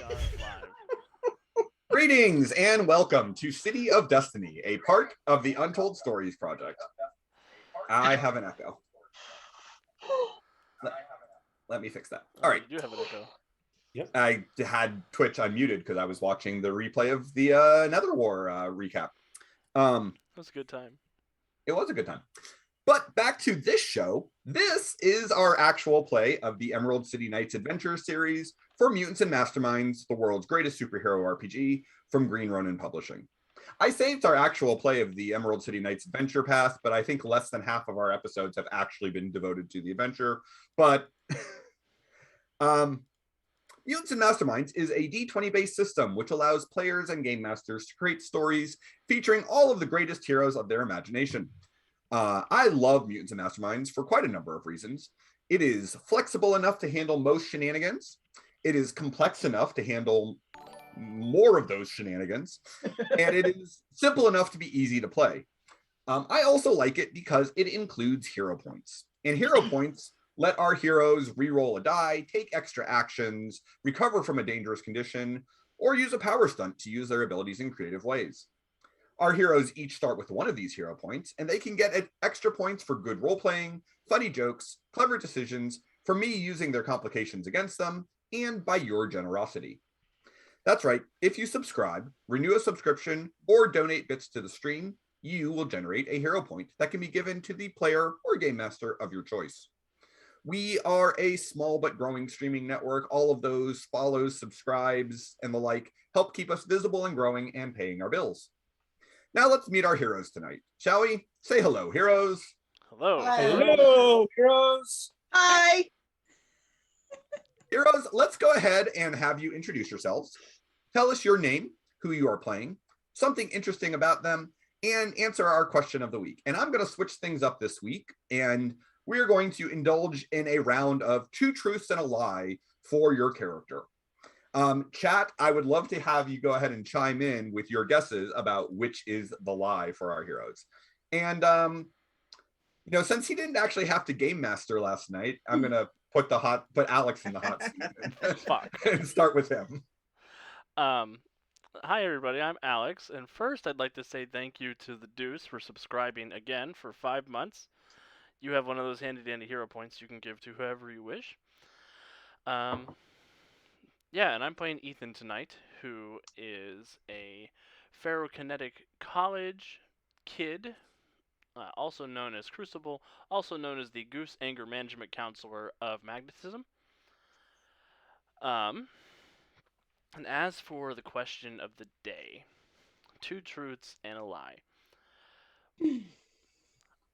are live. Greetings and welcome to City of Destiny, a part of the Untold Stories project. I have an echo. Let me fix that. All right. You do have an echo. Yep. I had Twitch unmuted because I was watching the replay of the Nether War recap. It was a good time. It was a good time. But back to this show. This is our actual play of the Emerald City Knights Adventure series for Mutants and Masterminds, the world's greatest superhero RPG from Green Ronin Publishing. I say it's our actual play of the Emerald City Knights Adventure Path, but I think less than half of our episodes have actually been devoted to the adventure. But Mutants and Masterminds is a D20-based system which allows players and game masters to create stories featuring all of the greatest heroes of their imagination. I love Mutants and Masterminds for quite a number of reasons. It is flexible enough to handle most shenanigans. It is complex enough to handle more of those shenanigans. And it is simple enough to be easy to play. I also like it because it includes hero points. And hero points let our heroes re-roll a die, take extra actions, recover from a dangerous condition, or use a power stunt to use their abilities in creative ways. Our heroes each start with one of these hero points, and they can get extra points for good role-playing, funny jokes, clever decisions, for me using their complications against them, and by your generosity. That's right, if you subscribe, renew a subscription, or donate bits to the stream, you will generate a hero point that can be given to the player or game master of your choice. We are a small but growing streaming network. All of those follows, subscribes, and the like help keep us visible and growing and paying our bills. Now let's meet our heroes tonight, shall we? Say hello, heroes. Hello. Hello, heroes. Hi. Heroes, let's go ahead and have you introduce yourselves. Tell us your name, who you are playing, something interesting about them, and answer our question of the week. And I'm going to switch things up this week, and we're going to indulge in a round of 2 truths and a lie for your character. Chat, I would love to have you go ahead and chime in with your guesses about which is the lie for our heroes. And, since he didn't actually have to game master last night, I'm going to put Alex in the hot seat and start with him. Hi, everybody. I'm Alex. And first, I'd like to say thank you to the Deuce for subscribing again for 5 months. You have one of those handy-dandy hero points you can give to whoever you wish. Yeah, and I'm playing Ethan tonight, who is a ferrokinetic college kid, also known as Crucible, also known as the Goose Anger Management Counselor of Magnetism. And as for the question of the day, 2 truths and a lie.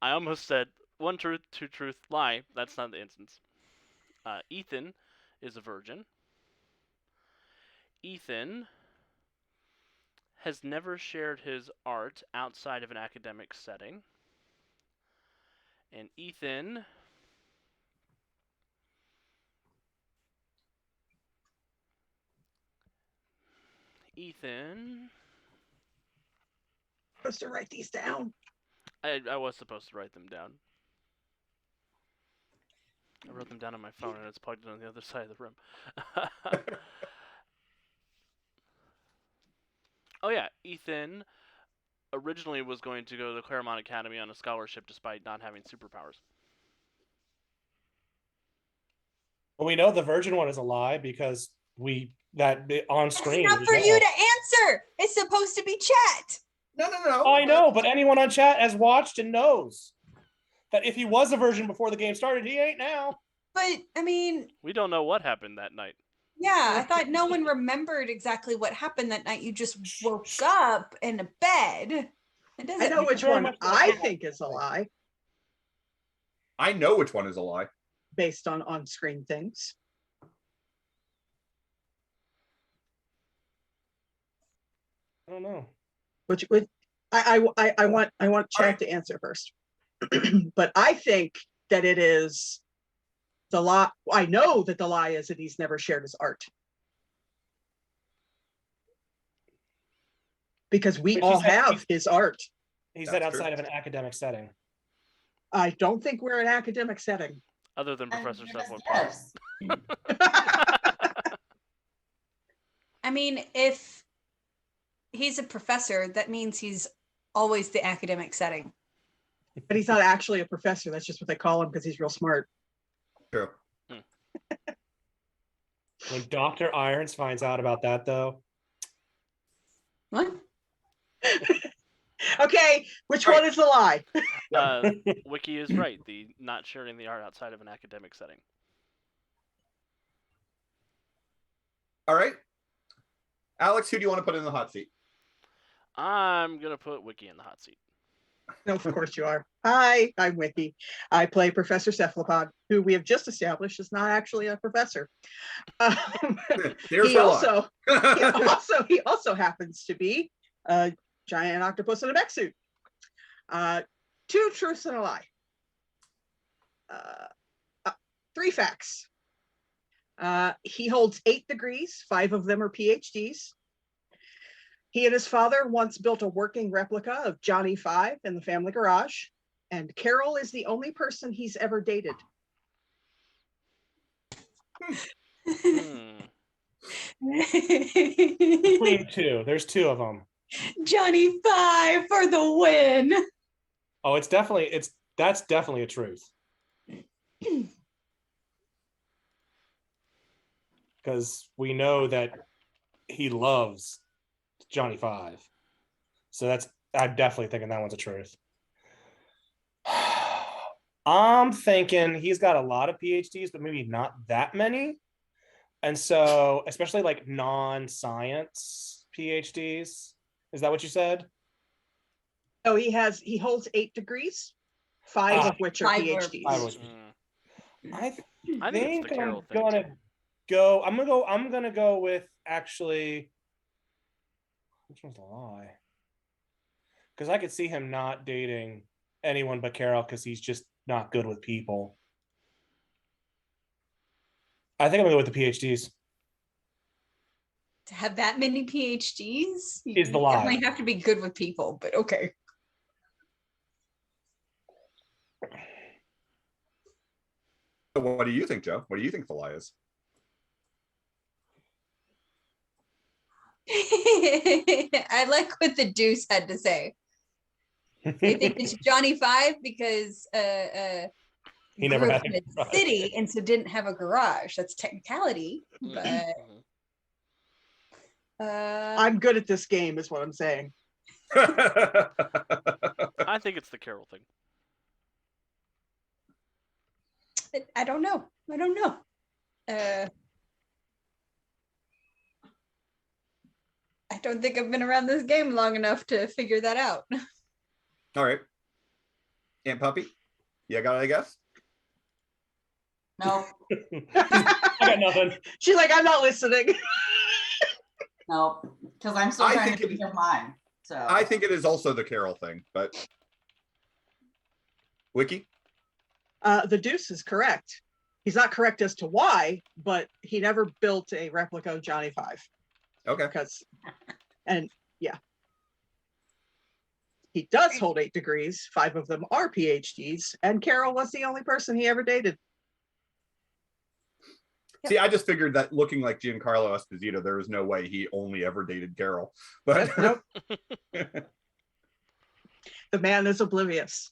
I almost said 1 truth, 2 truth, lie. That's not the instance. Ethan is a virgin. Ethan has never shared his art outside of an academic setting. And Ethan Supposed to write these down. I was supposed to write them down. I wrote them down on my phone and it's plugged in on the other side of the room. Oh yeah, Ethan originally was going to go to the Claremont Academy on a scholarship despite not having superpowers. Well, we know the virgin one is a lie because on screen. It's not for you to answer. It's supposed to be chat. No. I know, but anyone on chat has watched and knows that if he was a virgin before the game started, he ain't now. But, I mean... We don't know what happened that night. Yeah, I thought no one remembered exactly what happened that night. You just woke up in a bed. I know which one I think is a lie. I know which one is a lie. Based on on-screen things. I don't know. I want Chad to answer first. But I think that it is the lie. I know that the lie is that he's never shared his art. Because we all have his art. He said outside of an academic setting. I don't think we're an academic setting. Other than Professor Sutherland. mean, if he's a professor, that means he's always the academic setting. But he's not actually a professor. That's just what they call him because he's real smart. True. When Dr. Irons finds out about that, though. What? Okay, which All one right. is the lie? Wiki is right. The not sharing the art outside of an academic setting. All right. Alex, who do you want to put in the hot seat? I'm gonna put Wiki in the hot seat. No, of course you are. Hi, I'm Wiki. I play Professor Cephalopod, who we have just established is not actually a professor. There's he the also, lie. he also happens to be a giant octopus in a mech suit. 2 truths and a lie. 3 facts. He holds 8 degrees, 5 of them are PhDs. He and his father once built a working replica of Johnny 5 in the family garage, and Carol is the only person he's ever dated. Hmm. Between 2. There's 2 of them. Johnny 5 for the win. Oh, that's definitely a truth. Because we know that he loves Johnny 5. So I'm definitely thinking that one's a truth. I'm thinking he's got a lot of PhDs, but maybe not that many. And so, especially like non-science PhDs. Is that what you said? Oh, he holds 8 degrees, 5 of which are 5 are PhDs. I I think it's think the Carol I'm thing. I'm gonna go with actually. Which one's a lie? Because I could see him not dating anyone but Carol because he's just not good with people. I think I'm gonna go with the PhDs. To have that many PhDs, Is the you lie. definitely have to be good with people, but okay. So what do you think, Joe? What do you think the lie is? I like what the Deuce had to say. I think it's Johnny 5 because He never grew had up in a a garage. city and so didn't have a garage. That's technicality, but I'm good at this game, is what I'm saying. I think it's the Carol thing. I don't know. I don't know. I don't think I've been around this game long enough to figure that out. All right. Aunt Puppy, you got it, I guess? No, I got nothing. She's like, I'm not listening. no, because I'm still I trying think to think of mine. So I think it is also the Carol thing, but Wiki? The Deuce is correct. He's not correct as to why, but he never built a replica of Johnny 5. Okay. He does hold 8 degrees, 5 of them are PhDs, and Carol was the only person he ever dated. See, I just figured that looking like Giancarlo Esposito, there was no way he only ever dated Carol. But Nope. The man is oblivious.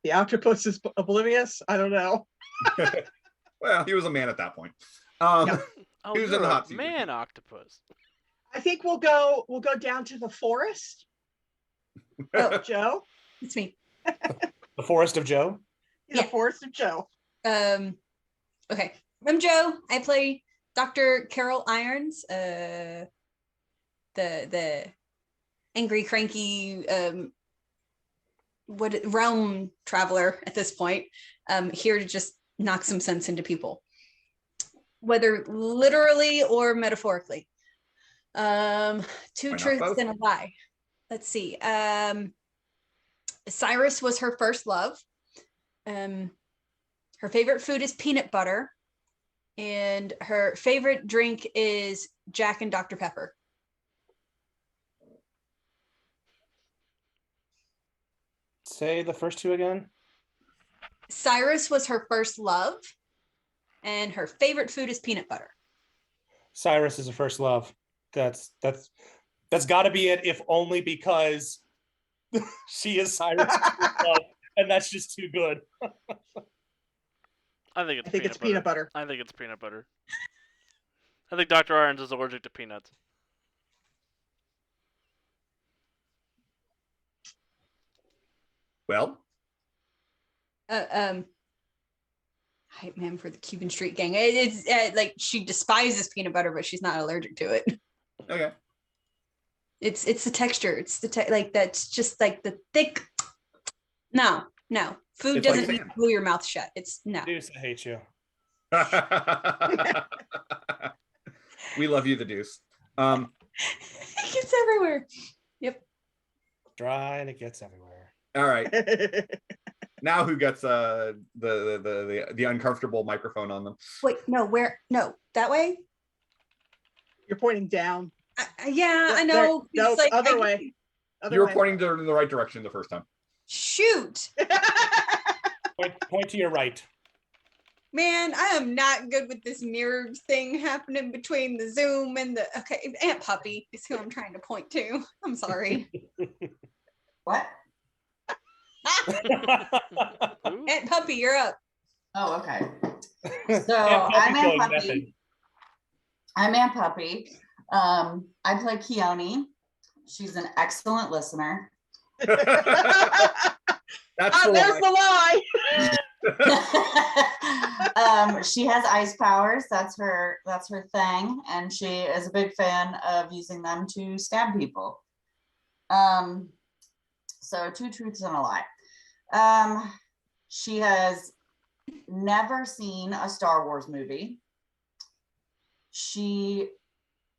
The octopus is oblivious. I don't know. well, he was a man at that point. Yeah. Oh, Who's you're in the a hot seat? man octopus. I think we'll go down to the forest. Oh, Joe? It's me. The Forest of Joe. The forest of Joe. Okay. I'm Joe. I play Dr. Carol Irons, the angry, cranky realm traveler at this point, here to just knock some sense into people, whether literally or metaphorically. 2 truths both? and a lie. Let's see. Cyrus was her first love. Her favorite food is peanut butter, and her favorite drink is Jack and Dr. Pepper. Say the first 2 again. Cyrus was her first love, and her favorite food is peanut butter. Cyrus is a first love. That's got to be it, if only because she is Cyrus' first love, and that's just too good. I think I think it's peanut butter. I think it's peanut butter. I think Dr. Irons is allergic to peanuts. Well, hype man for the Cuban Street Gang. It's like she despises peanut butter, but she's not allergic to it. okay. It's the texture. It's the like that's just like the thick. No. Food It's like doesn't sand. glue your mouth shut. It's no. Deuce, I hate you. We love you, the Deuce. It gets everywhere. Yep. Dry and it gets everywhere. All right. Now who gets the uncomfortable microphone on them? Wait, no, where? No, that way? You're pointing down. Yeah, I There- know. no, It's like, other way. Other You were way. pointing in the right direction the first time. Shoot. Point to your right. Man, I am not good with this mirror thing happening between the Zoom and the. Okay, Aunt Puppy is who I'm trying to point to. I'm sorry. What? Ooh. Aunt Puppy, you're up. Oh, okay. And So puppy I'm Aunt killing Puppy. method. I'm Aunt Puppy. I play Keone. She's an excellent listener. That's the There's lie. the lie. She has ice powers. That's her thing, and she is a big fan of using them to stab people. So 2 truths and a lie. She has never seen a Star Wars movie. She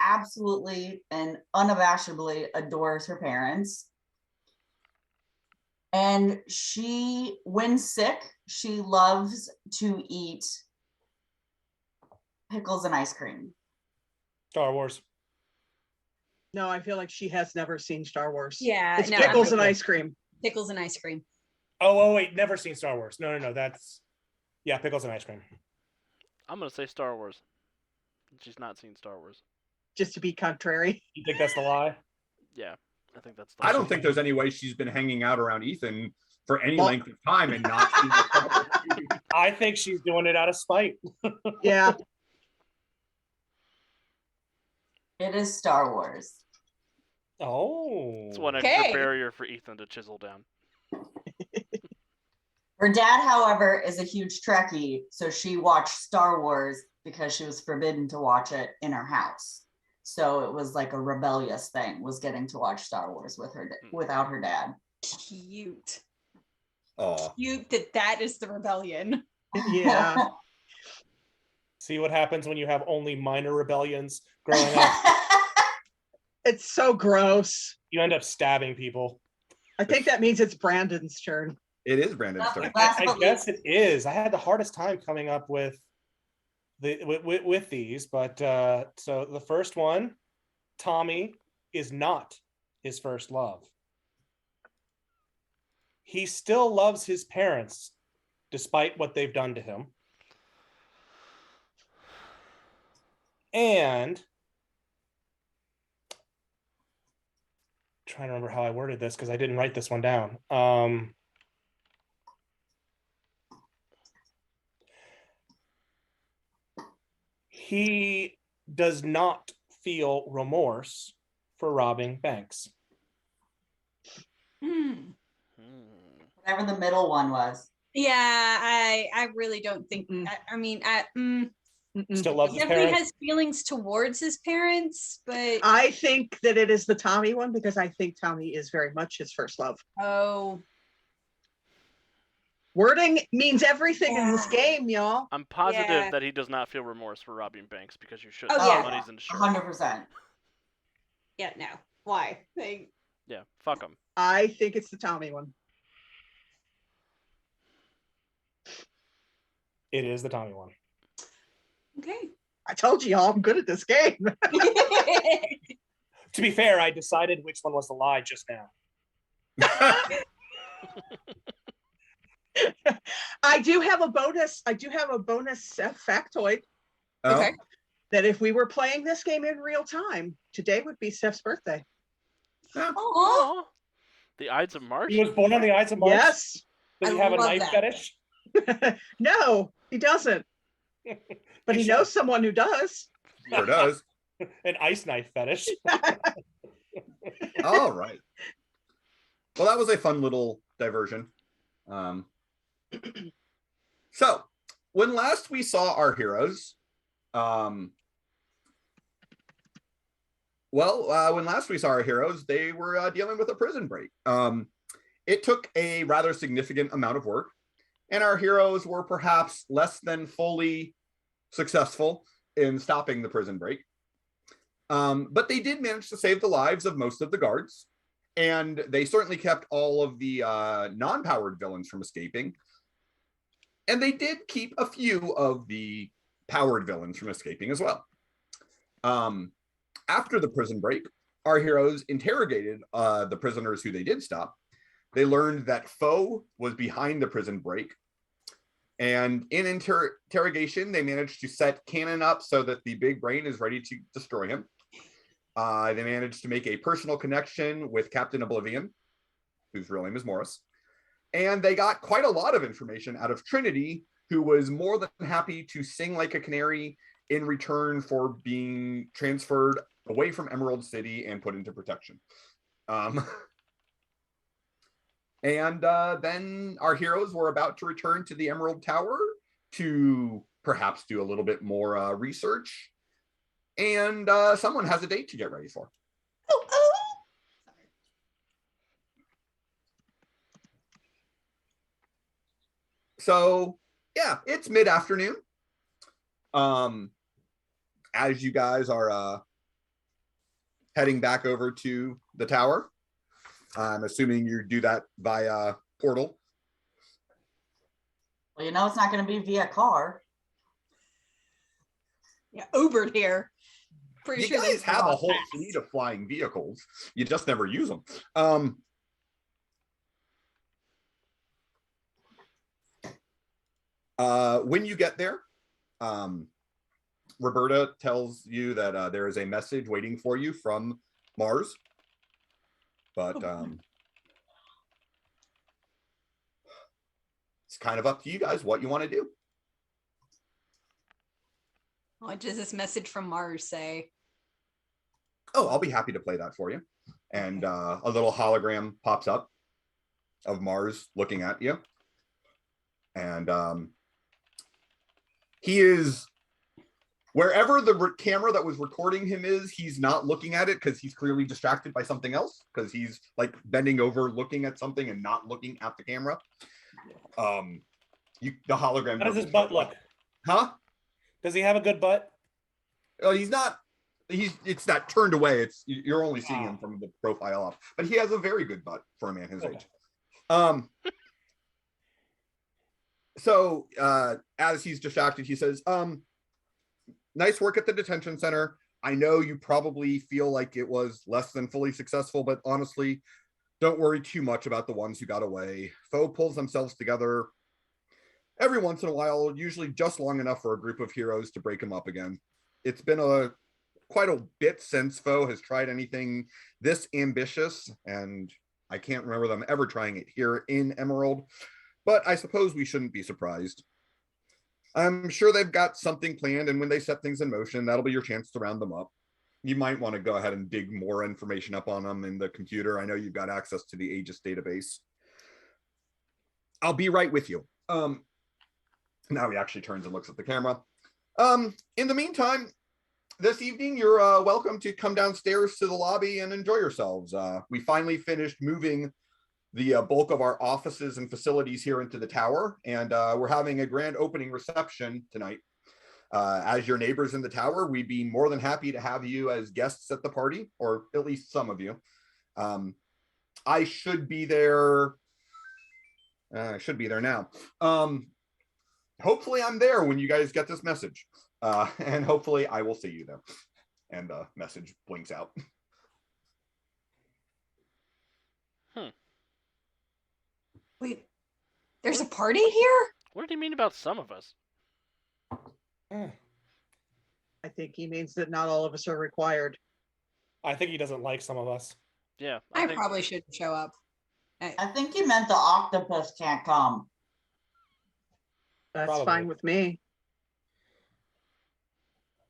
absolutely and unabashedly adores her parents. And she, when sick, she loves to eat pickles and ice cream. Star Wars. No, I feel like she has never seen Star Wars. Yeah, It's no, pickles and ice cream. pickles and ice cream. Oh, wait, never seen Star Wars. No. That's pickles and ice cream. I'm gonna say Star Wars. She's not seen Star Wars. Just to be contrary. You think that's the lie? Yeah, I think that's. The I don't think there's any way she's been hanging out around Ethan for any Well- length of time and not seen the Star Wars movie. I think she's doing it out of spite. Yeah. It is Star Wars. Oh. It's one Okay. extra barrier for Ethan to chisel down. Her dad, however, is a huge Trekkie, so she watched Star Wars because she was forbidden to watch it in her house. So it was like a rebellious thing, was getting to watch Star Wars with her without her dad. Cute. Aw. Cute that is the rebellion. Yeah. See what happens when you have only minor rebellions growing up. It's so gross. You end up stabbing people. I think that means it's Brandon's turn. It is Brandon's turn. I guess it is. I had the hardest time coming up with these, but so the first one, Tommy is not his first love. He still loves his parents despite what they've done to him. And trying to remember how I worded this because I didn't write this one down. He does not feel remorse for robbing banks. Hmm. Whatever the middle one was. Yeah, I really don't think. Mm-mm. I mean, Mm-mm. Still loves his definitely parents. has feelings towards his parents, but I think that it is the Tommy one because I think Tommy is very much his first love. oh, Wording means everything in this Yeah. game, y'all. I'm positive Yeah. that he does not feel remorse for robbing banks because you should. Oh, Oh, yeah. money's insured. 100%. yeah, no. Why? Yeah, fuck him. I think it's the Tommy one. It is the Tommy one. Okay. I told you y'all I'm good at this game. To be fair, I decided which one was the lie just now. I do have a bonus. I do have a bonus factoid. Oh, Okay. that if we were playing this game in real time, today would be Steph's birthday. Yeah. Oh, Aw. The Ides of March? He was born on the Ides of March. Yes. Does he I have a love knife that. fetish? No, he doesn't. But he should. knows someone who does. Sure does. An ice knife fetish. All right. Well, that was a fun little diversion. So, when last we saw our heroes, when last we saw our heroes, they were dealing with a prison break. It took a rather significant amount of work, and our heroes were perhaps less than fully successful in stopping the prison break. But they did manage to save the lives of most of the guards, and they certainly kept all of the non-powered villains from escaping. And they did keep a few of the powered villains from escaping as well. After the prison break, our heroes interrogated the prisoners who they did stop. They learned that Foe was behind the prison break. And in interrogation, they managed to set Cannon up so that the big brain is ready to destroy him. They managed to make a personal connection with Captain Oblivion, whose real name is Morris. And they got quite a lot of information out of Trinity, who was more than happy to sing like a canary in return for being transferred away from Emerald City and put into protection. And then our heroes were about to return to the Emerald Tower to perhaps do a little bit more research. And someone has a date to get ready for. oh. So, yeah, it's mid-afternoon. As you guys are heading back over to the tower, I'm assuming you do that via portal. Well, you know it's not going to be via car. Yeah, Ubered here. Pretty You sure guys they have a walk whole fast. fleet of flying vehicles. You just never use them. When you get there, Roberta tells you that there is a message waiting for you from Mars. But it's kind of up to you guys what you want to do. What does this message from Mars say? Oh, I'll be happy to play that for you. And a little hologram pops up of Mars looking at you. And he is, wherever the camera that was recording him is, he's not looking at it because he's clearly distracted by something else, because he's like bending over looking at something and not looking at the camera. The hologram. How does his butt look? Huh? Does he have a good butt? He's not. It's not turned away. You're only seeing him from the profile up, but he has a very good butt for a man his age. So as he's distracted, he says, nice work at the detention center. I know you probably feel like it was less than fully successful, but honestly, don't worry too much about the ones who got away. Foe pulls themselves together every once in a while, usually just long enough for a group of heroes to break them up again. It's been quite a bit since Foe has tried anything this ambitious, and I can't remember them ever trying it here in Emerald, but I suppose we shouldn't be surprised. I'm sure they've got something planned, and when they set things in motion, that'll be your chance to round them up. You might want to go ahead and dig more information up on them in the computer. I know you've got access to the Aegis database. I'll be right with you. Now he actually turns and looks at the camera. In the meantime, this evening, you're welcome to come downstairs to the lobby and enjoy yourselves. We finally finished moving the bulk of our offices and facilities here into the tower, and we're having a grand opening reception tonight. As your neighbors in the tower, we'd be more than happy to have you as guests at the party, or at least some of you. I should be there. I should be there now. Hopefully I'm there when you guys get this message. And hopefully I will see you there. And the message blinks out. Wait, there's a party here? What did he mean about some of us? I think he means that not all of us are required. I think he doesn't like some of us. Yeah, I think probably shouldn't show up. I think he meant the octopus can't come. That's Probably. fine with me.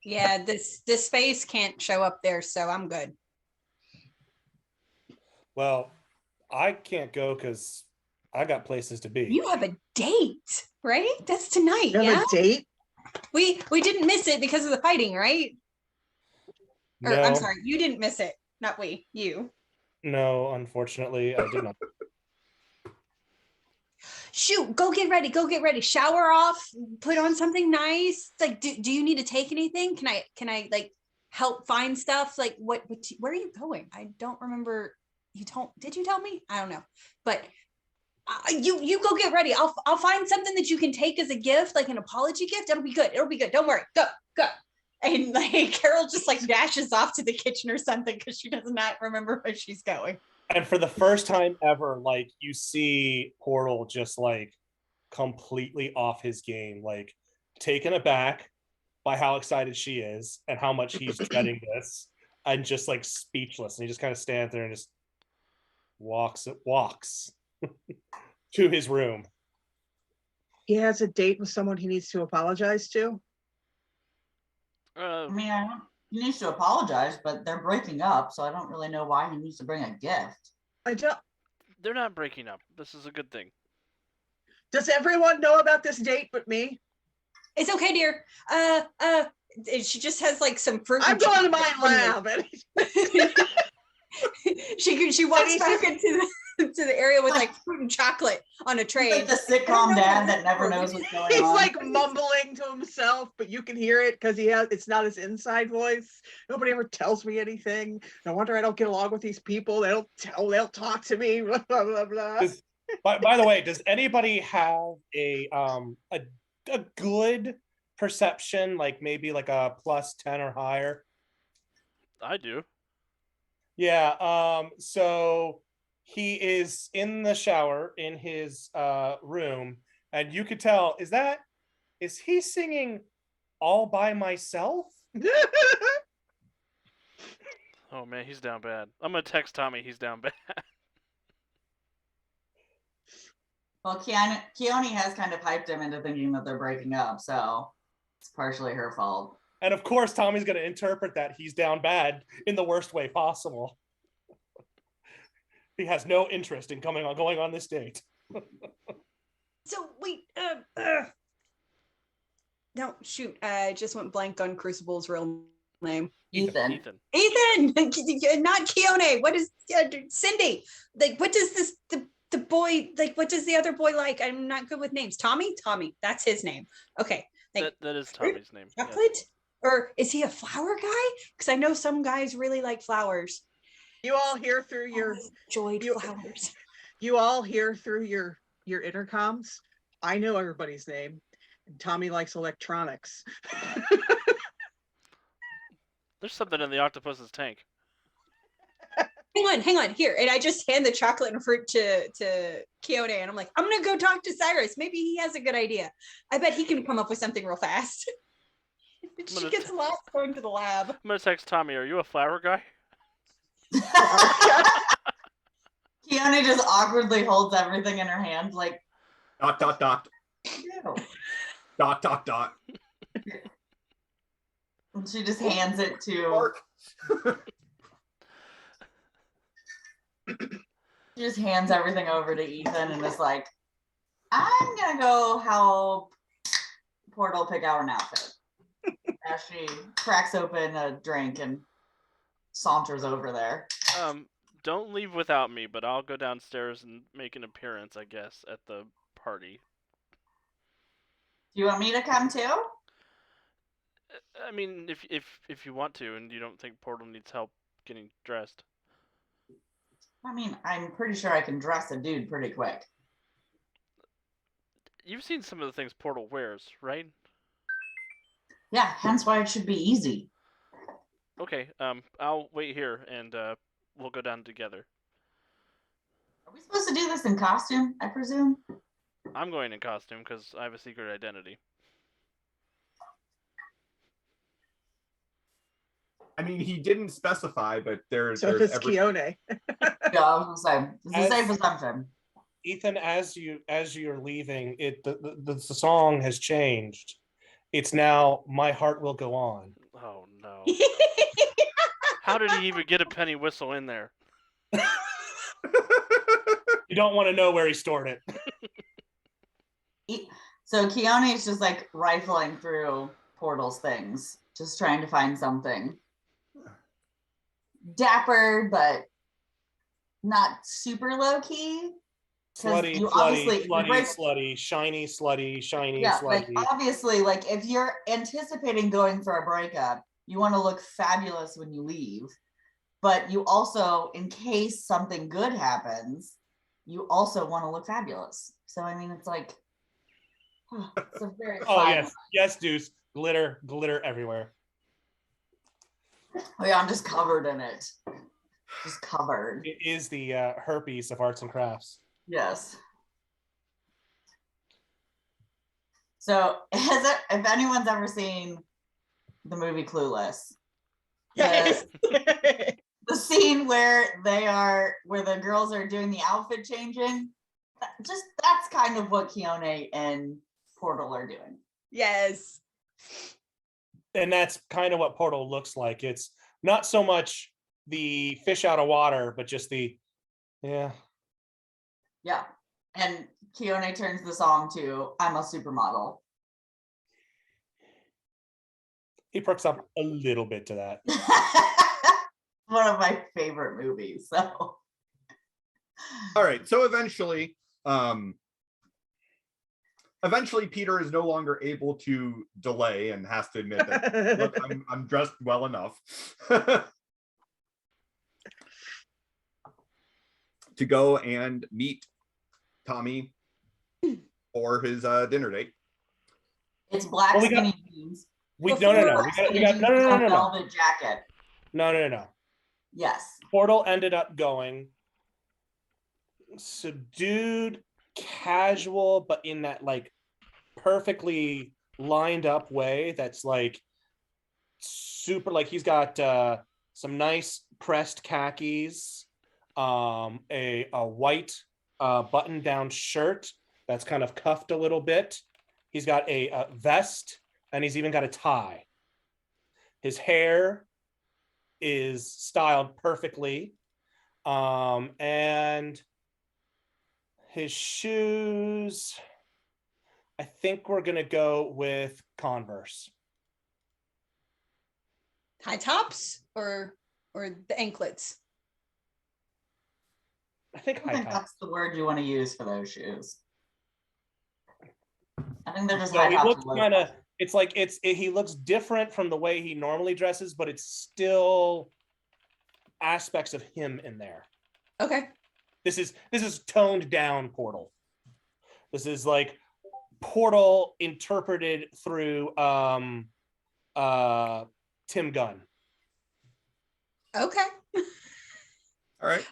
Yeah, this space can't show up there, so I'm good. Well, I can't go because I got places to be. You have a date, right? That's tonight, You have yeah? a date? We didn't miss it because of the fighting, right? Or No, I'm sorry, you didn't miss it. Not we, you. no, unfortunately, I did not. Shoot, go get ready. Go get ready. Shower off, put on something nice. Like, do you need to take anything? Can I like help find stuff? Like where are you going? I don't remember. Did you tell me? I don't know. But you go get ready. I'll find something that you can take as a gift, like an apology gift. It'll be good. It'll be good. Don't worry. Go. And like Carol just like dashes off to the kitchen or something because she does not remember where she's going. And for the first time ever, like you see Portal just like completely off his game, like taken aback by how excited she is and how much he's dreading this, and just like speechless. And he just kind of stands there and just walks to his room. He has a date with someone he needs to apologize to. I mean, he needs to apologize, but they're breaking up, so I don't really know why he needs to bring a gift. I don't. they're not breaking up. This is a good thing. Does everyone know about this date but me? It's okay, dear. She just has like some fruit. I'm and going to my chocolate. lab. she walks back into the area with like fruit and chocolate on a tray. He's like the sitcom dad that never knows what's going He's on. like mumbling to himself, but you can hear it because it's not his inside voice. Nobody ever tells me anything. No wonder I don't get along with these people. They'll talk to me. Blah, blah, blah. By the way, does anybody have a good perception, like maybe like a +10 or higher? I do. Yeah. So he is in the shower in his room, and you could tell, is he singing All by Myself? Oh man, he's down bad. I'm gonna text Tommy. He's down bad. Well, Keone has kind of hyped him into thinking that they're breaking up, so it's partially her fault. And of course, Tommy's going to interpret that he's down bad in the worst way possible. He has no interest in going on this date. So wait, no, shoot, I just went blank on Crucible's real name. Ethan. Ethan. Not Keone. What is Cindy? Like, what does the boy like? What does the other boy like? I'm not good with names. Tommy, that's his name. Okay, like That is Tommy's name. Yeah. chocolate, or is he a flower guy? Because I know some guys really like flowers. You all hear through your Enjoyed flowers. you all hear through your intercoms. I know everybody's name. And Tommy likes electronics. There's something in the octopus's tank. Hang on, here. And I just hand the chocolate and fruit to Keone, and I'm like, I'm gonna go talk to Cyrus. Maybe he has a good idea. I bet he can come up with something real fast. She gets lost going to the lab. I'm gonna text Tommy. Are you a flower guy? Keone just awkwardly holds everything in her hand, like, Dot. ew. Dot. And she just hands it to. Mark. She just hands everything over to Ethan and is like, I'm gonna go help Portal pick out an outfit. As she cracks open a drink and saunters over there. Don't leave without me, but I'll go downstairs and make an appearance, I guess, at the party. Do you want me to come too? I mean, if you want to, and you don't think Portal needs help getting dressed. I mean, I'm pretty sure I can dress a dude pretty quick. You've seen some of the things Portal wears, right? Yeah, hence why it should be easy. Okay. I'll wait here, and we'll go down together. Are we supposed to do this in costume, I presume? I'm going in costume because I have a secret identity. I mean, he didn't specify, but So there's it's every. Keone. Yeah, I was gonna say it's a safe assumption. Ethan, as you're leaving, the song has changed. It's now "My Heart Will Go On." Oh no! How did he even get a penny whistle in there? You don't want to know where he stored it. So Keone is just like rifling through Portal's things, just trying to find something dapper, but not super low key. Slutty, You slutty, obviously slutty, break- slutty, shiny, slutty, shiny, yeah, slutty. like obviously, like if you're anticipating going for a breakup, you want to look fabulous when you leave, but you also, in case something good happens, you also want to look fabulous. So I mean, it's like, it's a very Oh fine yes, yes, Deuce. Glitter, glitter everywhere. Oh yeah, I'm just covered in it. Just covered. It is the herpes of arts and crafts. Yes. So if anyone's ever seen the movie Clueless, Yes. the scene where the girls are doing the outfit changing, that's kind of what Keone and Portal are doing. Yes. And that's kind of what Portal looks like. It's not so much the fish out of water, but just yeah. And Keone turns the song to "I'm a Supermodel." He perks up a little bit to that. One of my favorite movies. So All right, so eventually Peter is no longer able to delay and has to admit that, look, I'm dressed well enough to go and meet Tommy for his dinner date. it's black Well, skinny jeans. No. We Black got skinny no, jeans no, with no, a no, no. velvet jacket. No. Yes. Portal ended up going subdued, casual, but in that like perfectly lined up way that's like super, like he's got some nice pressed khakis, a white button down shirt that's kind of cuffed a little bit. He's got a vest, and he's even got a tie. His hair is styled perfectly, and his shoes, I think we're gonna go with Converse. High tops or the anklets? I think I high think top. that's the word you want to use for those shoes. I think they're just So high he tops. looks kind of, it's like he looks different from the way he normally dresses, but it's still aspects of him in there. Okay. This is toned down Portal. This is like Portal interpreted through Tim Gunn. Okay. All right.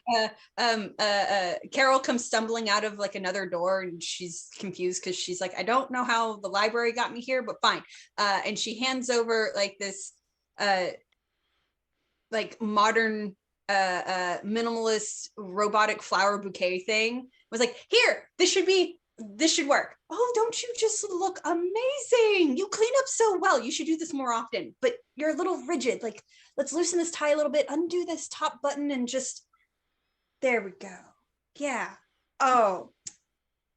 Carol comes stumbling out of like another door, and she's confused because she's like, I don't know how the library got me here, but fine. And she hands over like this like modern minimalist robotic flower bouquet thing. Was like, here, this should work. Oh, don't you just look amazing? You clean up so well. You should do this more often, but you're a little rigid. Like, let's loosen this tie a little bit, undo this top button, and just, there we go. Yeah. Oh,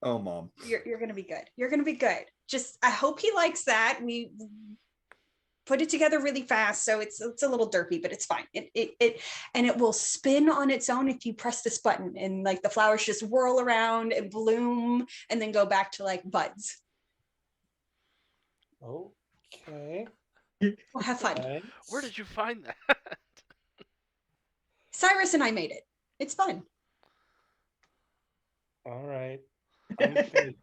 Mom. you're gonna be good. You're gonna be good. Just, I hope he likes that. We put it together really fast, so it's a little derpy, but it's fine. It will spin on its own if you press this button, and like the flowers just whirl around and bloom and then go back to like buds. Okay. We'll have fun. Thanks. Where did you find that? Cyrus and I made it. It's fun. All right. I'm good.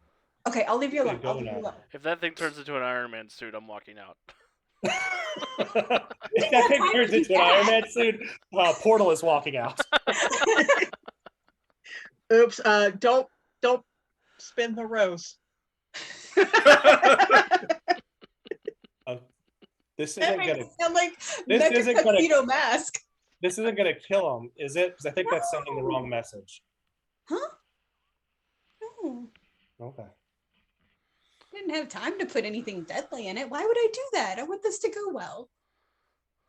Okay, I'll leave you alone. Go I'll leave you now. alone. If that thing turns into an Iron Man suit, I'm walking out. If that thing turns into an Iron Man suit, Portal is walking out. Oops. Don't spin the rose. This That isn't makes gonna. it sound like This Mecha isn't gonna- Tuxedo Mask. This isn't gonna kill him, is it? Because I think that's sending the No. wrong message. Huh? No. Okay. Didn't have time to put anything deadly in it. Why would I do that? I want this to go well.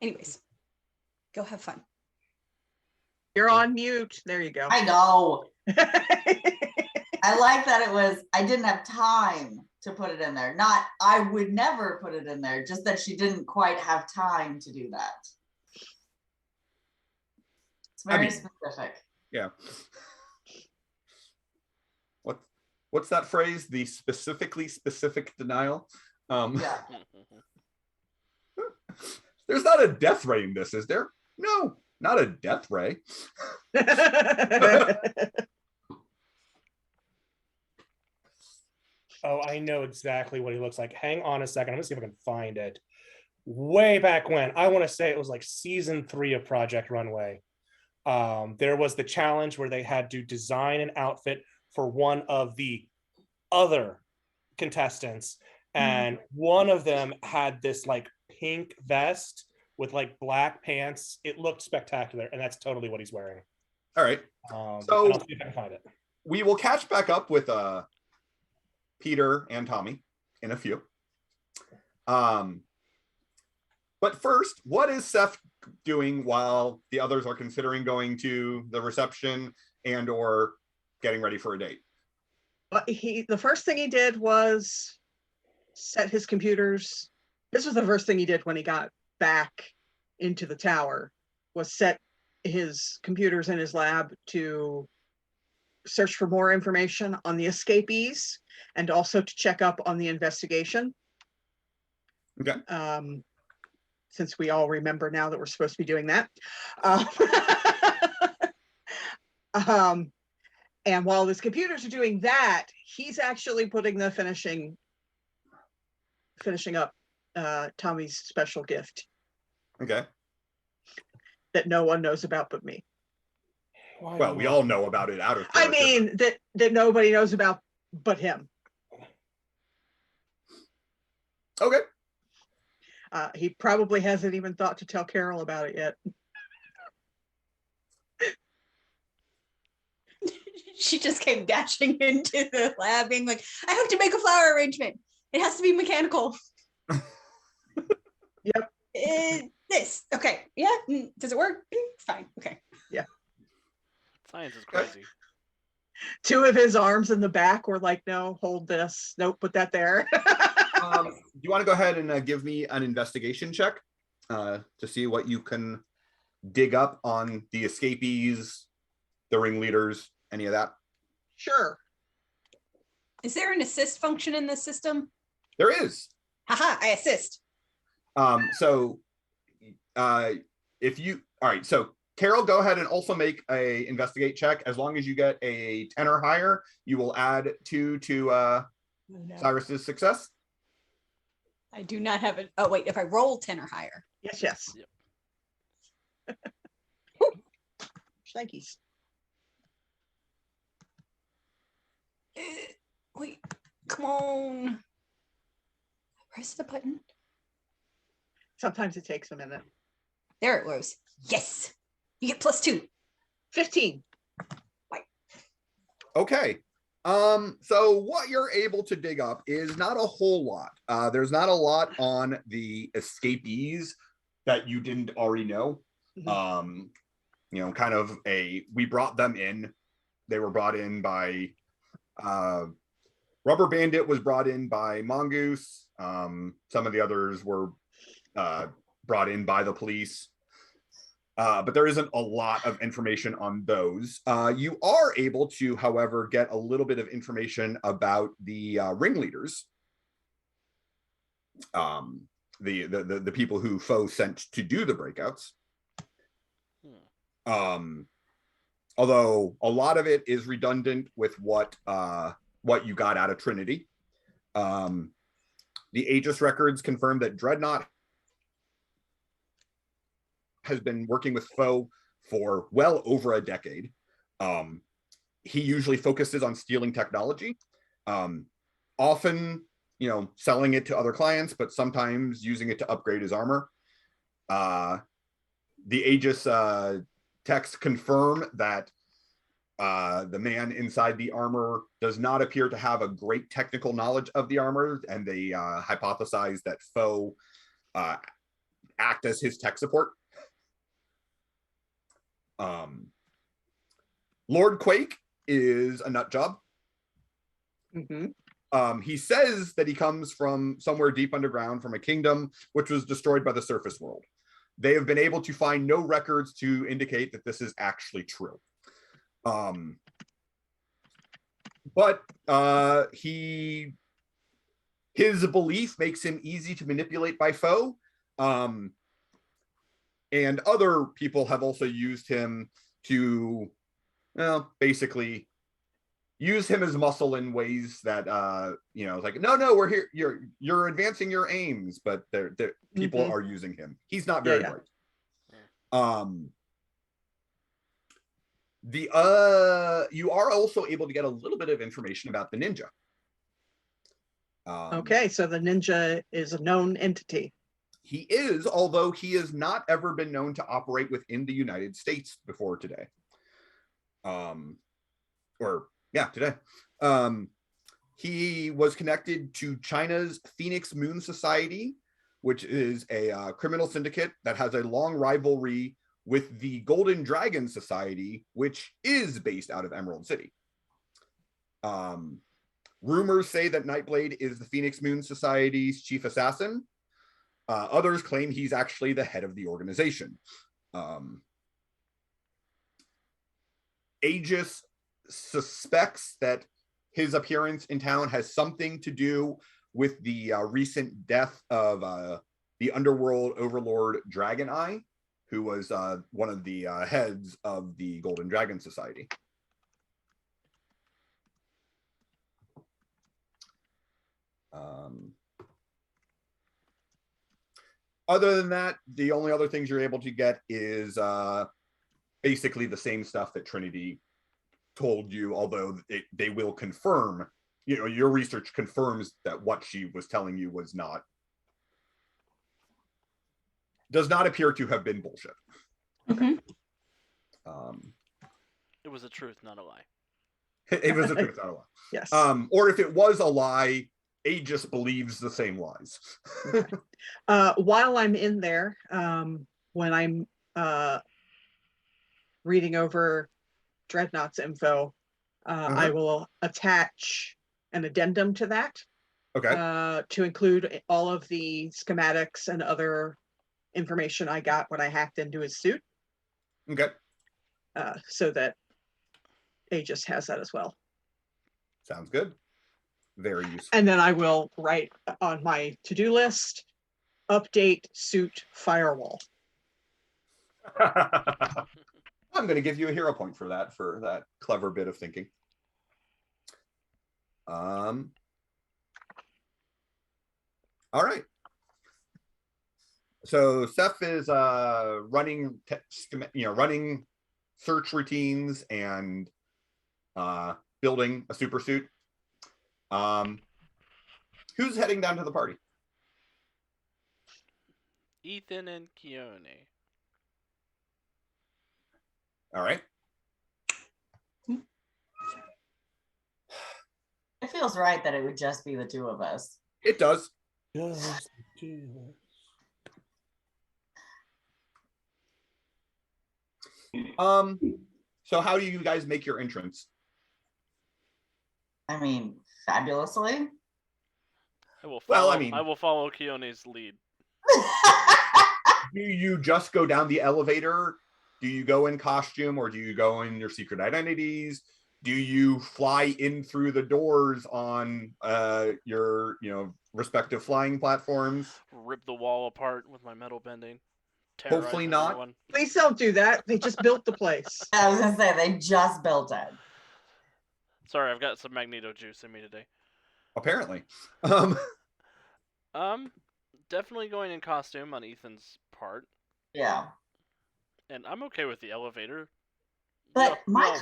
Anyways, go have fun. You're on mute. There you go. I know. I like that it was, I didn't have time to put it in there. Not, I would never put it in there, just that she didn't quite have time to do that. It's very specific. Yeah. What's that phrase? The specifically specific denial. Yeah. There's not a death ray in this, is there? No, not a death ray. Oh, I know exactly what he looks like. Hang on a second. I'm gonna see if I can find it. Way back when, I want to say it was like season 3 of Project Runway. There was the challenge where they had to design an outfit for one of the other contestants, and one of them had this like pink vest with like black pants. It looked spectacular, and that's totally what he's wearing. All right. So So- I'll see if I can find it. We will catch back up with Peter and Tommy in a few. But first, what is Seth doing while the others are considering going to the reception and or getting ready for a date? But the first thing he did was set his computers. This was the first thing he did when he got back into the tower, was set his computers in his lab to search for more information on the escapees and also to check up on the investigation. Okay. Since we all remember now that we're supposed to be doing that. And while his computers are doing that, he's actually putting the finishing up Tommy's special gift Okay. that no one knows about but me. Well, we all know about it out of I character. mean that nobody knows about but him. Okay. He probably hasn't even thought to tell Carol about it yet. She just came dashing into the lab being like, I have to make a flower arrangement. It has to be mechanical. Yep. This. Okay. Yeah. Does it work? Fine. Okay. Science is crazy. 2 of his arms in the back were like, no, hold this. Nope, put that there. Do you want to go ahead and give me an investigation check to see what you can dig up on the escapees, the ringleaders, any of that? Sure. Is there an assist function in this system? There is. Haha, I assist. So if you, all right, so Carol, go ahead and also make a investigate check. As long as you get a 10 or higher, you will add 2 to Oh, no. Cyrus's success. I do not have it. Oh, wait, if I roll 10 or higher. Yes. Yep. Thankies. Wait, come on. Press the button. Sometimes it takes a minute. There it was. Yes. You get +2. 15. Okay. So what you're able to dig up is not a whole lot. There's not a lot on the escapees that you didn't already know. You know, kind of we brought them in. They were brought in by Rubber Bandit was brought in by Mongoose. Some of the others were brought in by the police. But there isn't a lot of information on those. You are able to, however, get a little bit of information about the ringleaders, the people who Foe sent to do the breakouts. Although a lot of it is redundant with what you got out of Trinity. The Aegis records confirm that Dreadnought has been working with Foe for well over a decade. He usually focuses on stealing technology. Often selling it to other clients, but sometimes using it to upgrade his armor. The Aegis texts confirm that the man inside the armor does not appear to have a great technical knowledge of the armor, and they hypothesize that Foe act as his tech support. Lord Quake is a nut job. He says that he comes from somewhere deep underground, from a kingdom which was destroyed by the surface world. They have been able to find no records to indicate that this is actually true. But his belief makes him easy to manipulate by Foe. And other people have also used him to, basically use him as muscle in ways that, it's like, no, we're here. You're advancing your aims, but people are using him. He's not very bright. You are also able to get a little bit of information about the ninja. Okay, so the ninja is a known entity. He is, although he has not ever been known to operate within the United States before today. Today. He was connected to China's Phoenix Moon Society, which is a criminal syndicate that has a long rivalry with the Golden Dragon Society, which is based out of Emerald City. Rumors say that Nightblade is the Phoenix Moon Society's chief assassin. Others claim he's actually the head of the organization. Aegis suspects that his appearance in town has something to do with the recent death of the underworld overlord Dragon Eye, who was one of the heads of the Golden Dragon Society. Other than that, the only other things you're able to get is basically the same stuff that Trinity told you, although they will confirm, your research confirms that what she was telling you does not appear to have been bullshit. Mhm. It was a truth, not a lie. It was a truth, not a lie. Yes. Or if it was a lie, Aegis believes the same lies. While I'm in there, when I'm reading over Dreadnought's info, I will attach an addendum to that. Okay. To include all of the schematics and other information I got when I hacked into his suit. Okay. So that Aegis has that as well. Sounds good. Very useful. And then I will write on my to-do list, update suit firewall. I'm going to give you a hero point for that clever bit of thinking. All right. So Seth is running search routines and building a super suit. Who's heading down to the party? Ethan and Keone. All right. It feels right that it would just be the two of us. It does. Just do So how do you guys make your entrance? I mean, fabulously. I will Well, follow, I mean- I will follow Keone's lead. Do you just go down the elevator? Do you go in costume, or do you go in your secret identities? Do you fly in through the doors on your respective flying platforms? Rip the wall apart with my metal bending. Hopefully terrorize not. everyone. Please don't do that. They just built the place. I was gonna say they just built it. Sorry, I've got some Magneto juice in me today. Apparently. Definitely going in costume on Ethan's part, Yeah. and I'm okay with the elevator. But We all work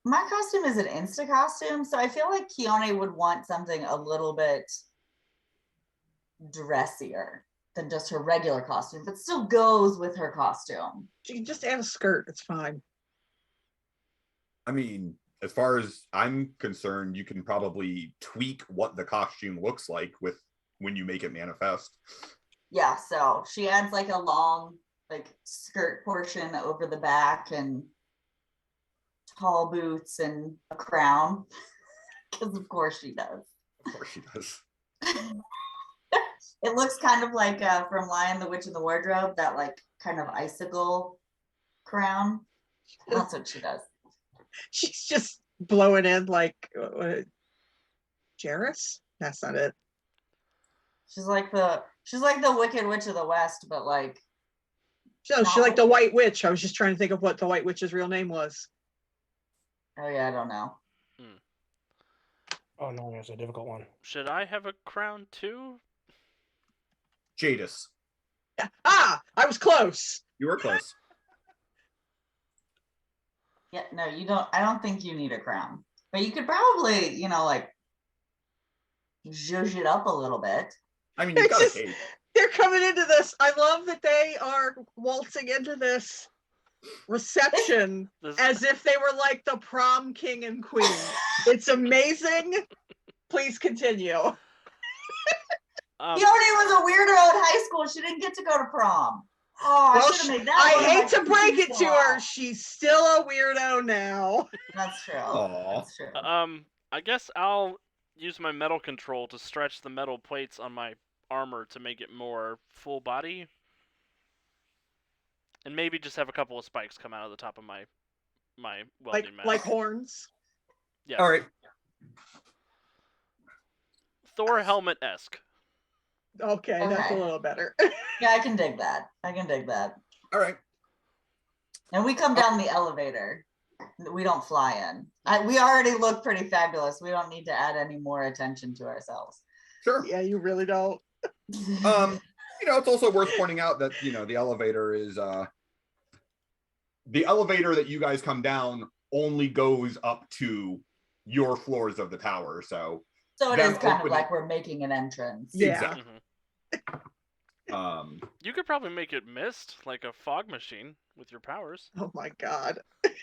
my costume is an Insta costume, so I feel like Keone would want something a little bit dressier than just her regular costume, but still goes with her costume. She can just add a skirt. It's fine. I mean, as far as I'm concerned, you can probably tweak what the costume looks like with when you make it manifest. Yeah, so she adds like a long like skirt portion over the back and tall boots and a crown, because of course she does. Of course she does. It looks kind of like from Lion, the Witch, and the Wardrobe, that like kind of icicle crown. That's what she does. She's just blowing in like Jairus? That's not it. She's like the Wicked Witch of the West, but like No, she's like the White Witch. I was just trying to think of what the White Witch's real name was. oh yeah, I don't know. Oh no, that's a difficult one. Should I have a crown too? Jadis. Ah, I was close. You were close. Yeah, no, you don't. I don't think you need a crown, but you could probably, like, zhuzh it up a little bit. I mean, you got a cape. They're coming into this. I love that they are waltzing into this reception as if they were like the prom king and queen. It's amazing. Please continue. Keone was a weirdo in high school. She didn't get to go to prom. Oh, Well, I should have made that. I hate to break it to her. She's still a weirdo now. That's true. Aww. That's true. I guess I'll use my metal control to stretch the metal plates on my armor to make it more full body. And maybe just have a couple of spikes come out of the top of my welding mask. Like horns. Yes. All right. Thor helmet-esque. Okay, that's a Okay. little better. Yeah, I can dig that. All right. And we come down the elevator. We don't fly in. We already look pretty fabulous. We don't need to add any more attention to ourselves. Sure. Yeah, you really don't. It's also worth pointing out that, the elevator is the elevator that you guys come down only goes up to your floors of the tower. So it them is kind of opening- like we're making an entrance. Yeah. Exactly. You could probably make it mist, like a fog machine, with your powers. Oh my god.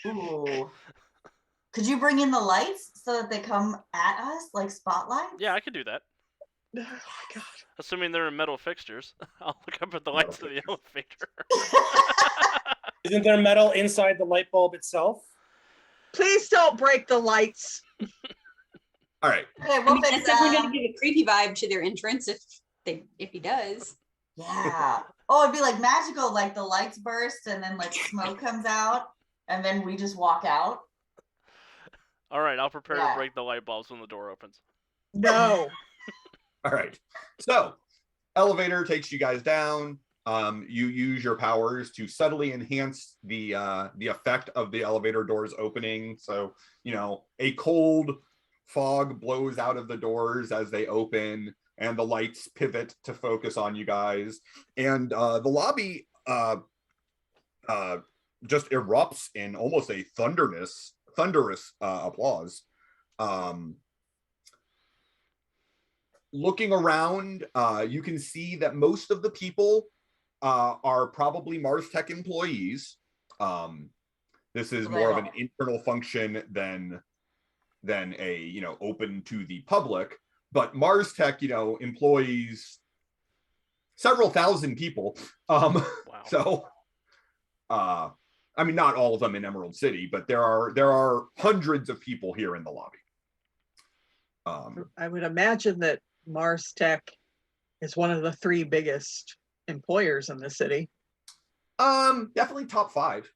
Ooh. Could you bring in the lights so that they come at us like spotlights? Yeah, I could do that. Oh my god. Assuming they're metal fixtures. I'll look up at the lights of the elevator. Isn't there metal inside the light bulb itself? Please don't break the lights. all right. Okay, I we'll mean, fix that's definitely that. going to give a creepy vibe to their entrance if he does. Yeah. Oh, it'd be like magical, like the lights burst and then like smoke comes out and then we just walk out. All right, I'll prepare Yeah. to break the light bulbs when the door opens. No. All right. So, elevator takes you guys down. You use your powers to subtly enhance the effect of the elevator doors opening. So, a cold fog blows out of the doors as they open, and the lights pivot to focus on you guys. And the lobby just erupts in almost a thunderous applause. Looking around, you can see that most of the people are probably Mars Tech employees. This is more of an internal function than a open to the public. But Mars Tech, employs several thousand people. Wow. So, I mean, not all of them in Emerald City, but there are hundreds of people here in the lobby. I would imagine that Mars Tech is one of the 3 biggest employers in the city. Definitely top 5.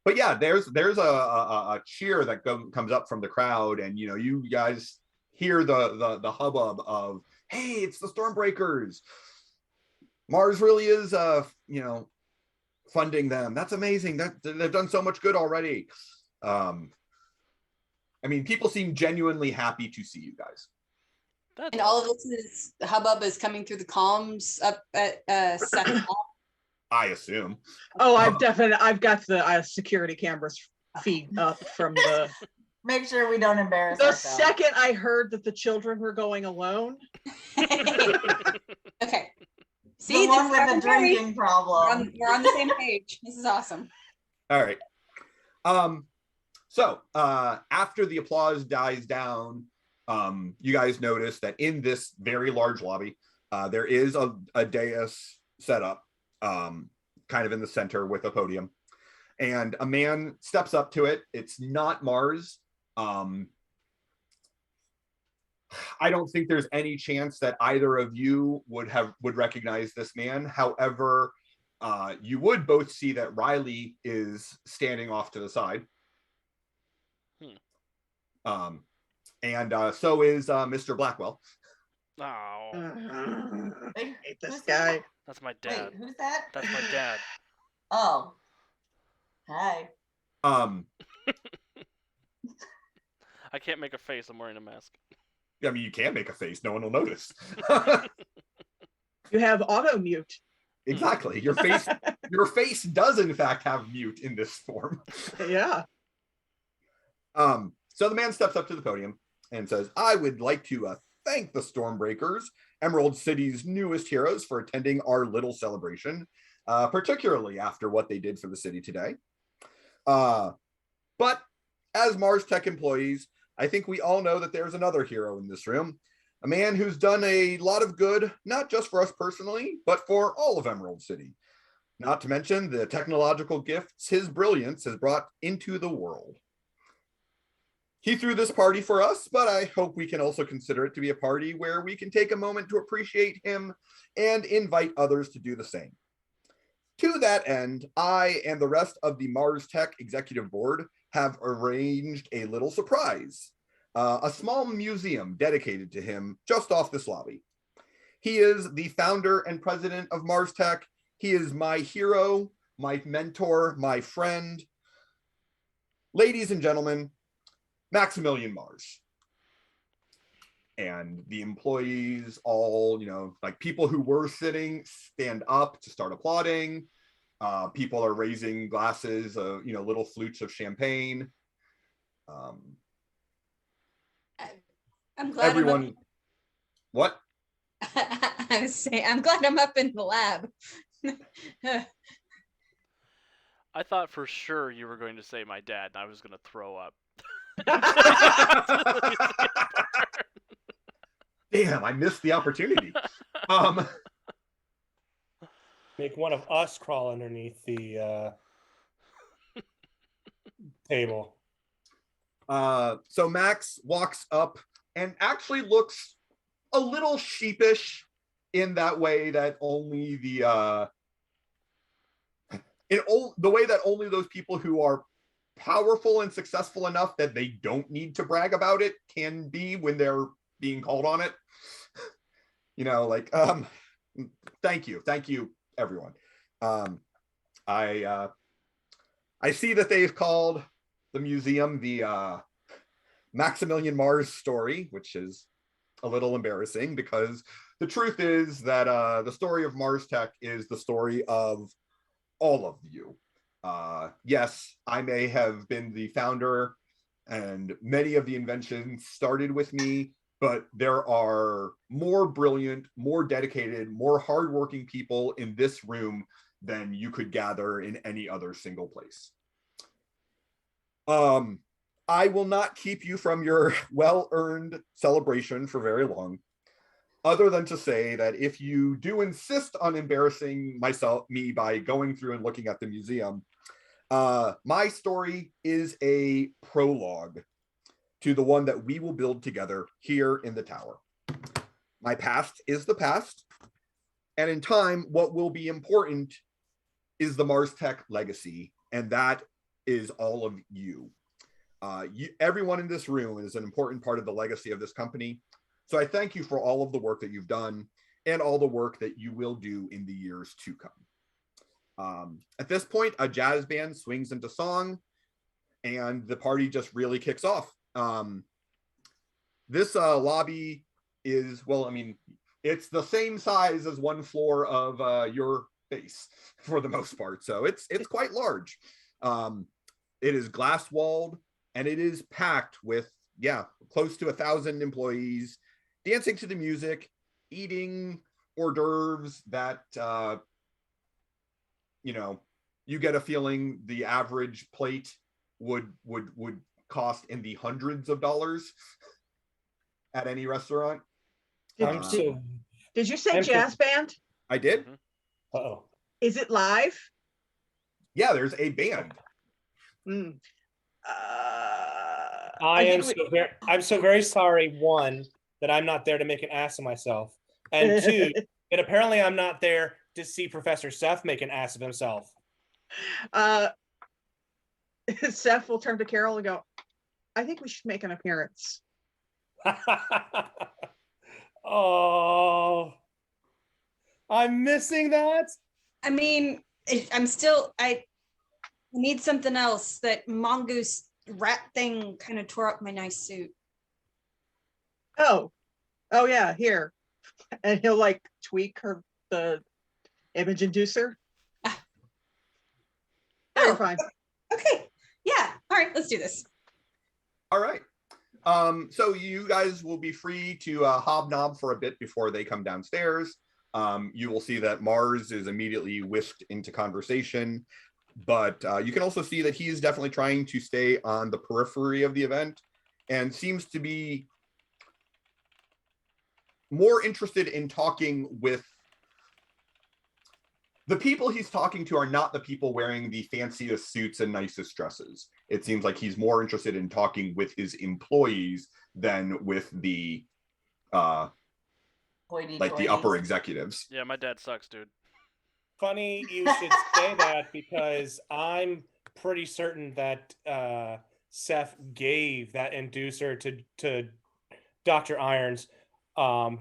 But yeah, there's a cheer that comes up from the crowd, and you guys hear the hubbub of, "Hey, it's the Stormbreakers! Mars really is funding them. That's amazing. They've done so much good already." I mean, people seem genuinely happy to see you guys. That's And all of this hubbub is coming through the comms up at second. I assume. Oh, I've got the security cameras feed up from the. Make sure we don't embarrass The ourselves. second I heard that the children were going alone. Okay. The one with the drinking problem. We're on the same page. This is awesome. All right. So after the applause dies down, you guys notice that in this very large lobby, there is a dais set up, kind of in the center with a podium, and a man steps up to it. It's not Mars. I don't think there's any chance that either of you would recognize this man. However, you would both see that Riley is standing off to the side. And so is Mr. Blackwell. Oh, I hate this guy. that's my dad. Wait, who's that? That's my dad. Oh. Hi. I can't make a face. I'm wearing a mask. I mean, you can make a face. No one will notice. You have auto mute. Exactly. Your face does in fact have mute in this form. Yeah. So the man steps up to the podium and says, I would like to thank the Stormbreakers, Emerald City's newest heroes, for attending our little celebration, particularly after what they did for the city today. But as Mars Tech employees, I think we all know that there's another hero in this room, a man who's done a lot of good, not just for us personally, but for all of Emerald City. Not to mention the technological gifts his brilliance has brought into the world. He threw this party for us, but I hope we can also consider it to be a party where we can take a moment to appreciate him and invite others to do the same. To that end, I and the rest of the Mars Tech Executive Board have arranged a little surprise, a small museum dedicated to him just off this lobby. He is the founder and president of Mars Tech. He is my hero, my mentor, my friend. Ladies and gentlemen, Maximilian Mars. And the employees all, like people who were sitting stand up to start applauding. People are raising glasses of, little flutes of champagne. I'm glad everyone. What? I was saying, I'm glad I'm up in the lab. I thought for sure you were going to say my dad, and I was going to throw up. Damn, I missed the opportunity. Make one of us crawl underneath the table. So Max walks up and actually looks a little sheepish in that way that only the way that only those people who are powerful and successful enough that they don't need to brag about it can be when they're being called on it. Thank you, everyone. I see that they've called the museum the Maximilian Mars story, which is a little embarrassing because the truth is that the story of Mars Tech is the story of all of you. Yes, I may have been the founder and many of the inventions started with me, but there are more brilliant, more dedicated, more hardworking people in this room than you could gather in any other single place. I will not keep you from your well-earned celebration for very long, other than to say that if you do insist on embarrassing me by going through and looking at the museum, my story is a prologue to the one that we will build together here in the tower. My past is the past, and in time, what will be important is the Mars Tech legacy, and that is all of you. Everyone in this room is an important part of the legacy of this company. So I thank you for all of the work that you've done and all the work that you will do in the years to come. At this point, a jazz band swings into song and the party just really kicks off. This lobby is, it's the same size as one floor of your base for the most part. So it's quite large. It is glass walled and it is packed with close to 1,000 employees dancing to the music, eating hors d'oeuvres that you get a feeling the average plate would cost in the hundreds of dollars at any restaurant. Did you say jazz band? I did. Uh-oh. Is it live? Yeah, there's a band. I'm so very sorry, one, that I'm not there to make an ass of myself, and two, that apparently I'm not there to see Professor Seth make an ass of himself. Seth will turn to Carol and go, I think we should make an appearance. Oh, I'm missing that. I mean, I need something else. That mongoose rat thing kind of tore up my nice suit. Oh yeah, here. And he'll like tweak the image inducer. You're fine. Okay. Yeah. All right, let's do this. All right. So you guys will be free to hobnob for a bit before they come downstairs. You will see that Mars is immediately whisked into conversation, but you can also see that he is definitely trying to stay on the periphery of the event and seems to be more interested in talking with the people he's talking to are not the people wearing the fanciest suits and nicest dresses. It seems like he's more interested in talking with his employees than with the the upper executives. Yeah, my dad sucks, dude. Funny you should say that, because I'm pretty certain that Seth gave that inducer to Dr. Irons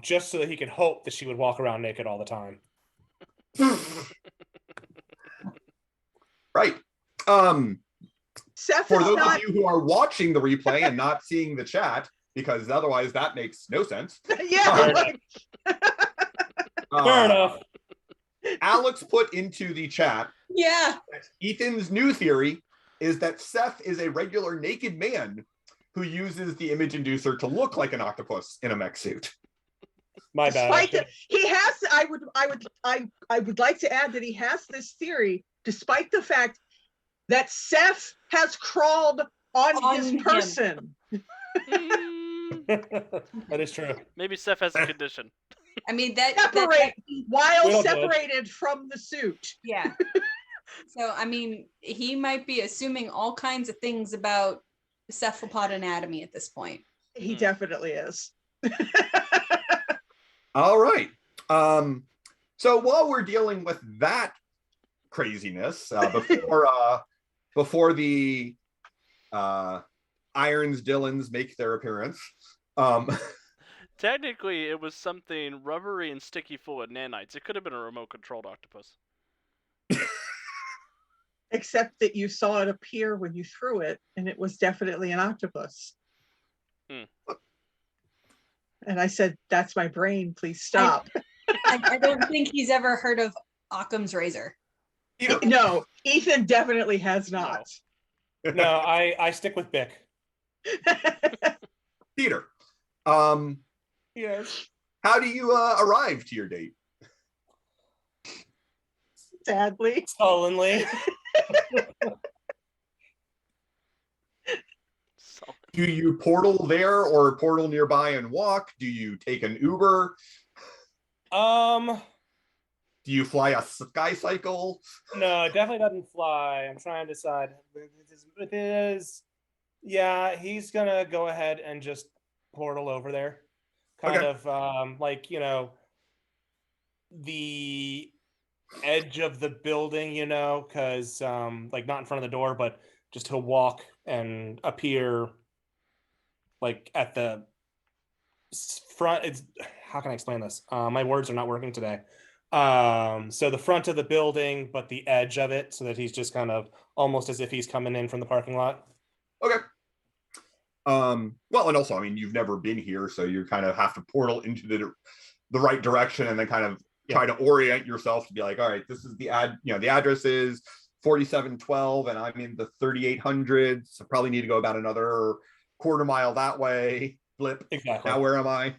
just so that he could hope that she would walk around naked all the time. Right. Seth for those of you who are watching the replay and not seeing the chat, because otherwise that makes no sense. Yeah. Fair enough. Alex put into the chat. Yeah. Ethan's new theory is that Seth is a regular naked man who uses the image inducer to look like an octopus in a mech suit. My bad. I would like to add that he has this theory, despite the fact that Seth has crawled on his person. That is true. Maybe Seth has a condition. I mean while separated from the suit. Yeah. So I mean, he might be assuming all kinds of things about cephalopod anatomy at this point. He definitely is. All right. So while we're dealing with that craziness, before the Irons Dillons make their appearance, technically it was something rubbery and sticky full of nanites. It could have been a remote controlled octopus. Except that you saw it appear when you threw it, and it was definitely an octopus. And I said, "That's my brain. Please stop." I don't think he's ever heard of Occam's razor. No, Ethan definitely has not. No, I stick with Bic. Peter, yes. How do you arrive to your date? Sadly. Sullenly. Do you portal there or portal nearby and walk? Do you take an Uber? Do you fly a sky cycle? No, it definitely doesn't fly. I'm trying to decide. It is. Yeah, he's gonna go ahead and just portal over there. Kind of the edge of the building, because not in front of the door, but just he'll walk and appear at the front. It's, how can I explain this? My words are not working today. So the front of the building, but the edge of it, so that he's just kind of almost as if he's coming in from the parking lot. Okay. Well, and also, I mean, you've never been here, so you kind of have to portal into the right direction and then kind of try to orient yourself to be like, all right, this is the the address is 4712 and I'm in the 3800s. So probably need to go about another quarter mile that way. Flip. Exactly. Now where am I?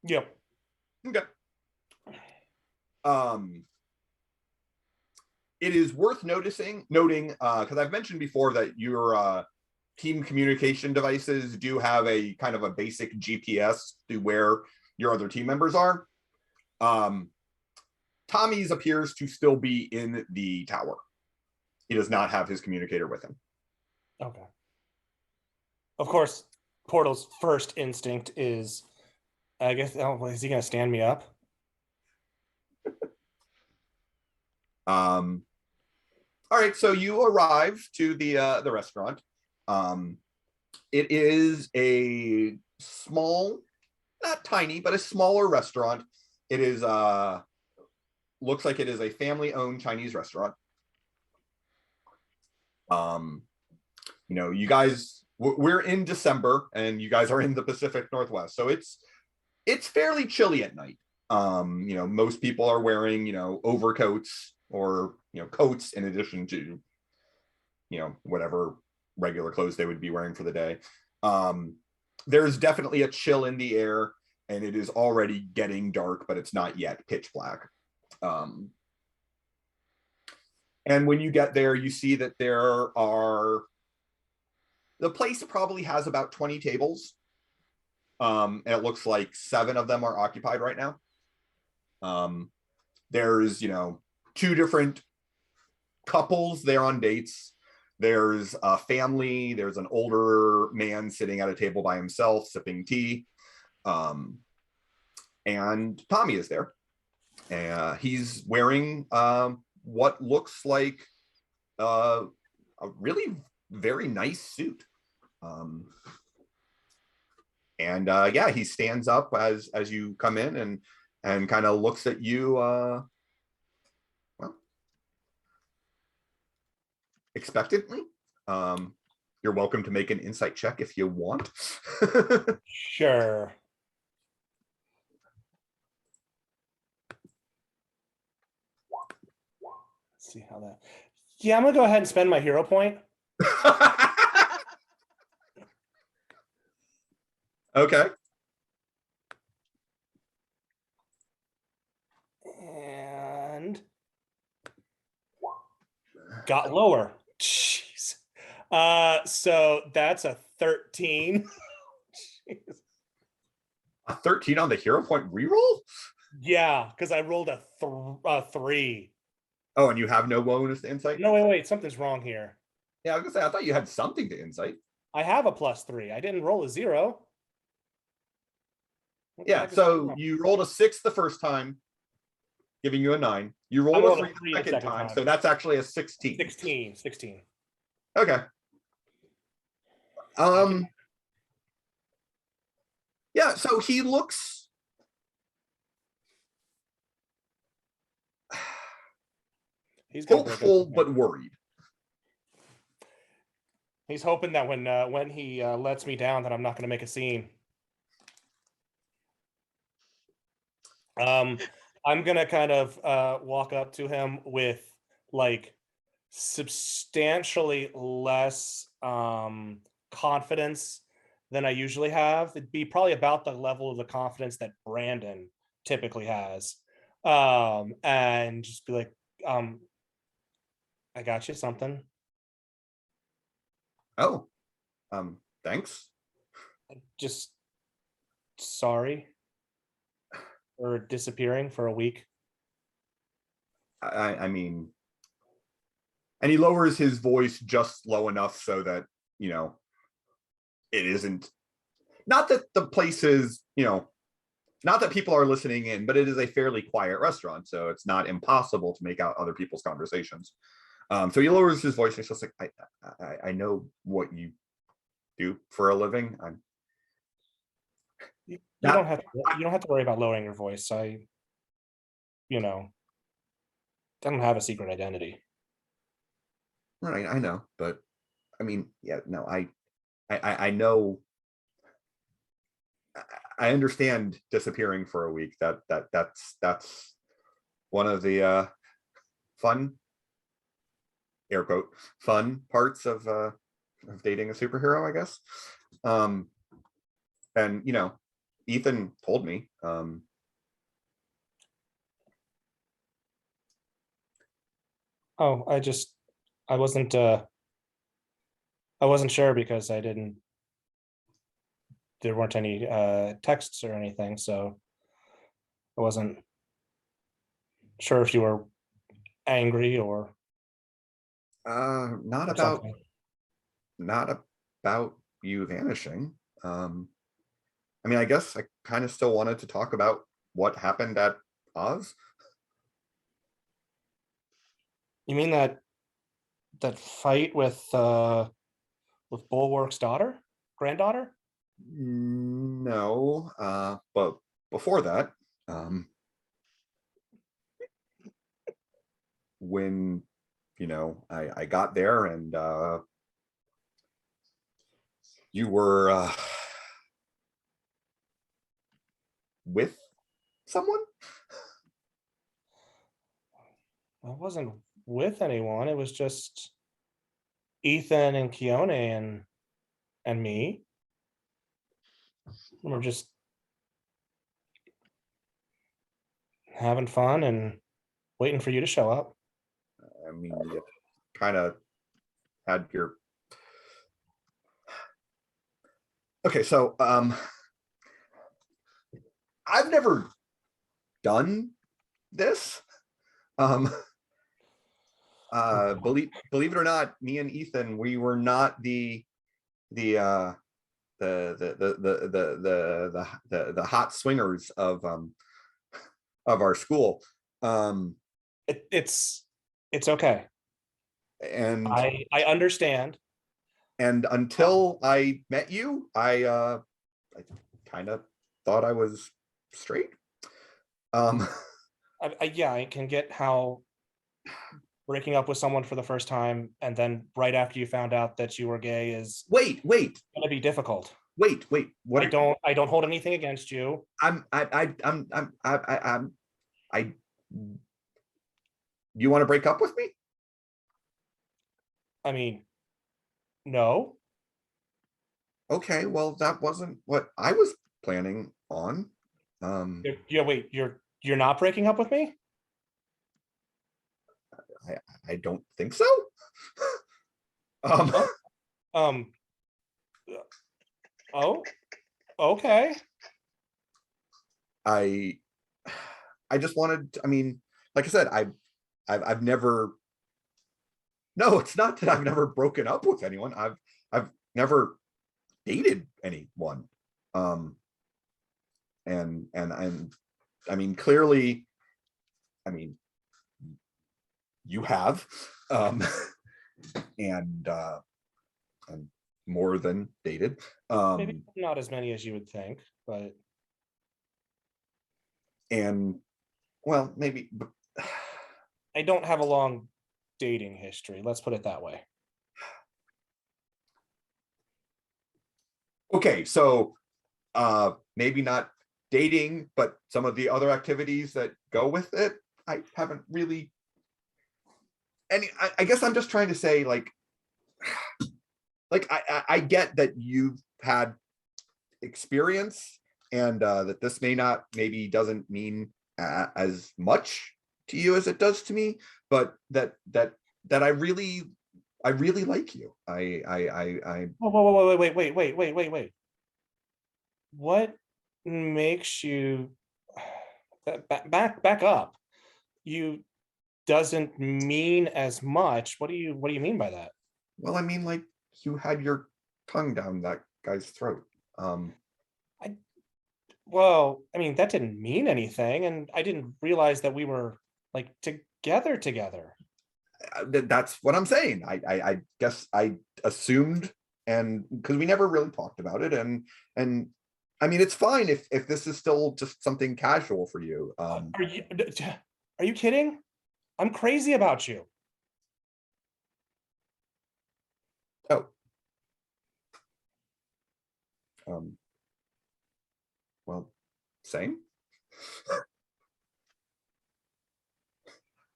Yep. Okay. It is worth noting, because I've mentioned before that your team communication devices do have a kind of a basic GPS to where your other team members are. Tommy's appears to still be in the tower. He does not have his communicator with him. Okay. Of course, Portal's first instinct is, I guess, is he going to stand me up? All right, so you arrive to the restaurant. It is a small, not tiny, but a smaller restaurant. It is looks like it is a family-owned Chinese restaurant. You guys, we're in December, and you guys are in the Pacific Northwest, so it's fairly chilly at night. Most people are wearing overcoats or coats in addition to whatever regular clothes they would be wearing for the day. There's definitely a chill in the air, and it is already getting dark, but it's not yet pitch black. And when you get there, you see that the place probably has about 20 tables. And it looks like 7 of them are occupied right now. There's, 2 different couples there on dates. There's a family. There's an older man sitting at a table by himself, sipping tea. And Tommy is there. He's wearing what looks like a really very nice suit. He stands up as you come in and kind of looks at you expectantly. You're welcome to make an insight check if you want. Sure. Let's see how that. Yeah, I'm gonna go ahead and spend my hero point. Okay. And got lower. Jeez. So that's a 13. Jeez. A 13 on the hero point reroll? Yeah, because I rolled a 3. Oh, and you have no bonus to insight? No, wait. Something's wrong here. Yeah, I was gonna say I thought you had something to insight. I have a +3. I didn't roll a 0. Yeah, so you rolled a 6 the first time, giving you a 9. You rolled a 3 the second time, so that's actually a 16. 16. Okay. Yeah, so he looks hopeful but worried. He's hoping that when he lets me down that I'm not going to make a scene. I'm going to kind of walk up to him with like substantially less confidence than I usually have. It'd be probably about the level of the confidence that Brandon typically has. And just be like, I got you something. Oh, thanks. Just sorry for disappearing for a week. I mean, and he lowers his voice just low enough so that, it isn't, not that the place is, not that people are listening in, but it is a fairly quiet restaurant. So it's not impossible to make out other people's conversations. So he lowers his voice and he's just like, I know what you do for a living. You don't have to worry about lowering your voice. I don't have a secret identity. Right, I know, but I mean, yeah, no, I know. I understand disappearing for a week. That's one of the fun, air quote, fun parts of dating a superhero, I guess. And you know, Ethan told me. Oh, I wasn't sure because there weren't any texts or anything, so I wasn't sure if you were angry or Not about something. not about you vanishing. I mean, I guess I kind of still wanted to talk about what happened at Oz. You mean that fight with Bulwark's granddaughter? No, but before that, when you know I got there and you were with someone. I wasn't with anyone. It was just Ethan and Keone and me. We're just having fun and waiting for you to show up. I mean, you kind of had your okay. So, I've never done this. Believe it or not, me and Ethan, we were not the hot swingers of our school. It's okay. And I understand. and until I met you, I kind of thought I was straight. Yeah, I can get how breaking up with someone for the first time and then right after you found out that you were gay is wait. going to be difficult. Wait. What? I don't hold anything against you. You want to break up with me? I mean, no. Okay, well, that wasn't what I was planning on. Wait, you're not breaking up with me? I don't think so. um, Oh, okay. I just wanted. I mean, like I said, I've never. No, it's not that I've never broken up with anyone. I've never dated anyone. And I mean, clearly, I mean, you have, and more than dated. Maybe not as many as you would think, but and well, maybe. I don't have a long dating history. Let's put it that way. Okay, so maybe not dating, but some of the other activities that go with it, I haven't really. I guess I'm just trying to say, like I get that you've had experience and that this maybe doesn't mean as much to you as it does to me, but that I really like you. Whoa, wait. What makes you back up? You doesn't mean as much. What do you mean by that? Well, I mean, like, you had your tongue down that guy's throat. Well, I mean, that didn't mean anything, and I didn't realize that we were like together. That's what I'm saying. I guess I assumed, and because we never really talked about it, and I mean, it's fine if this is still just something casual for you. Are you kidding? I'm crazy about you. Oh. Um, Well, same.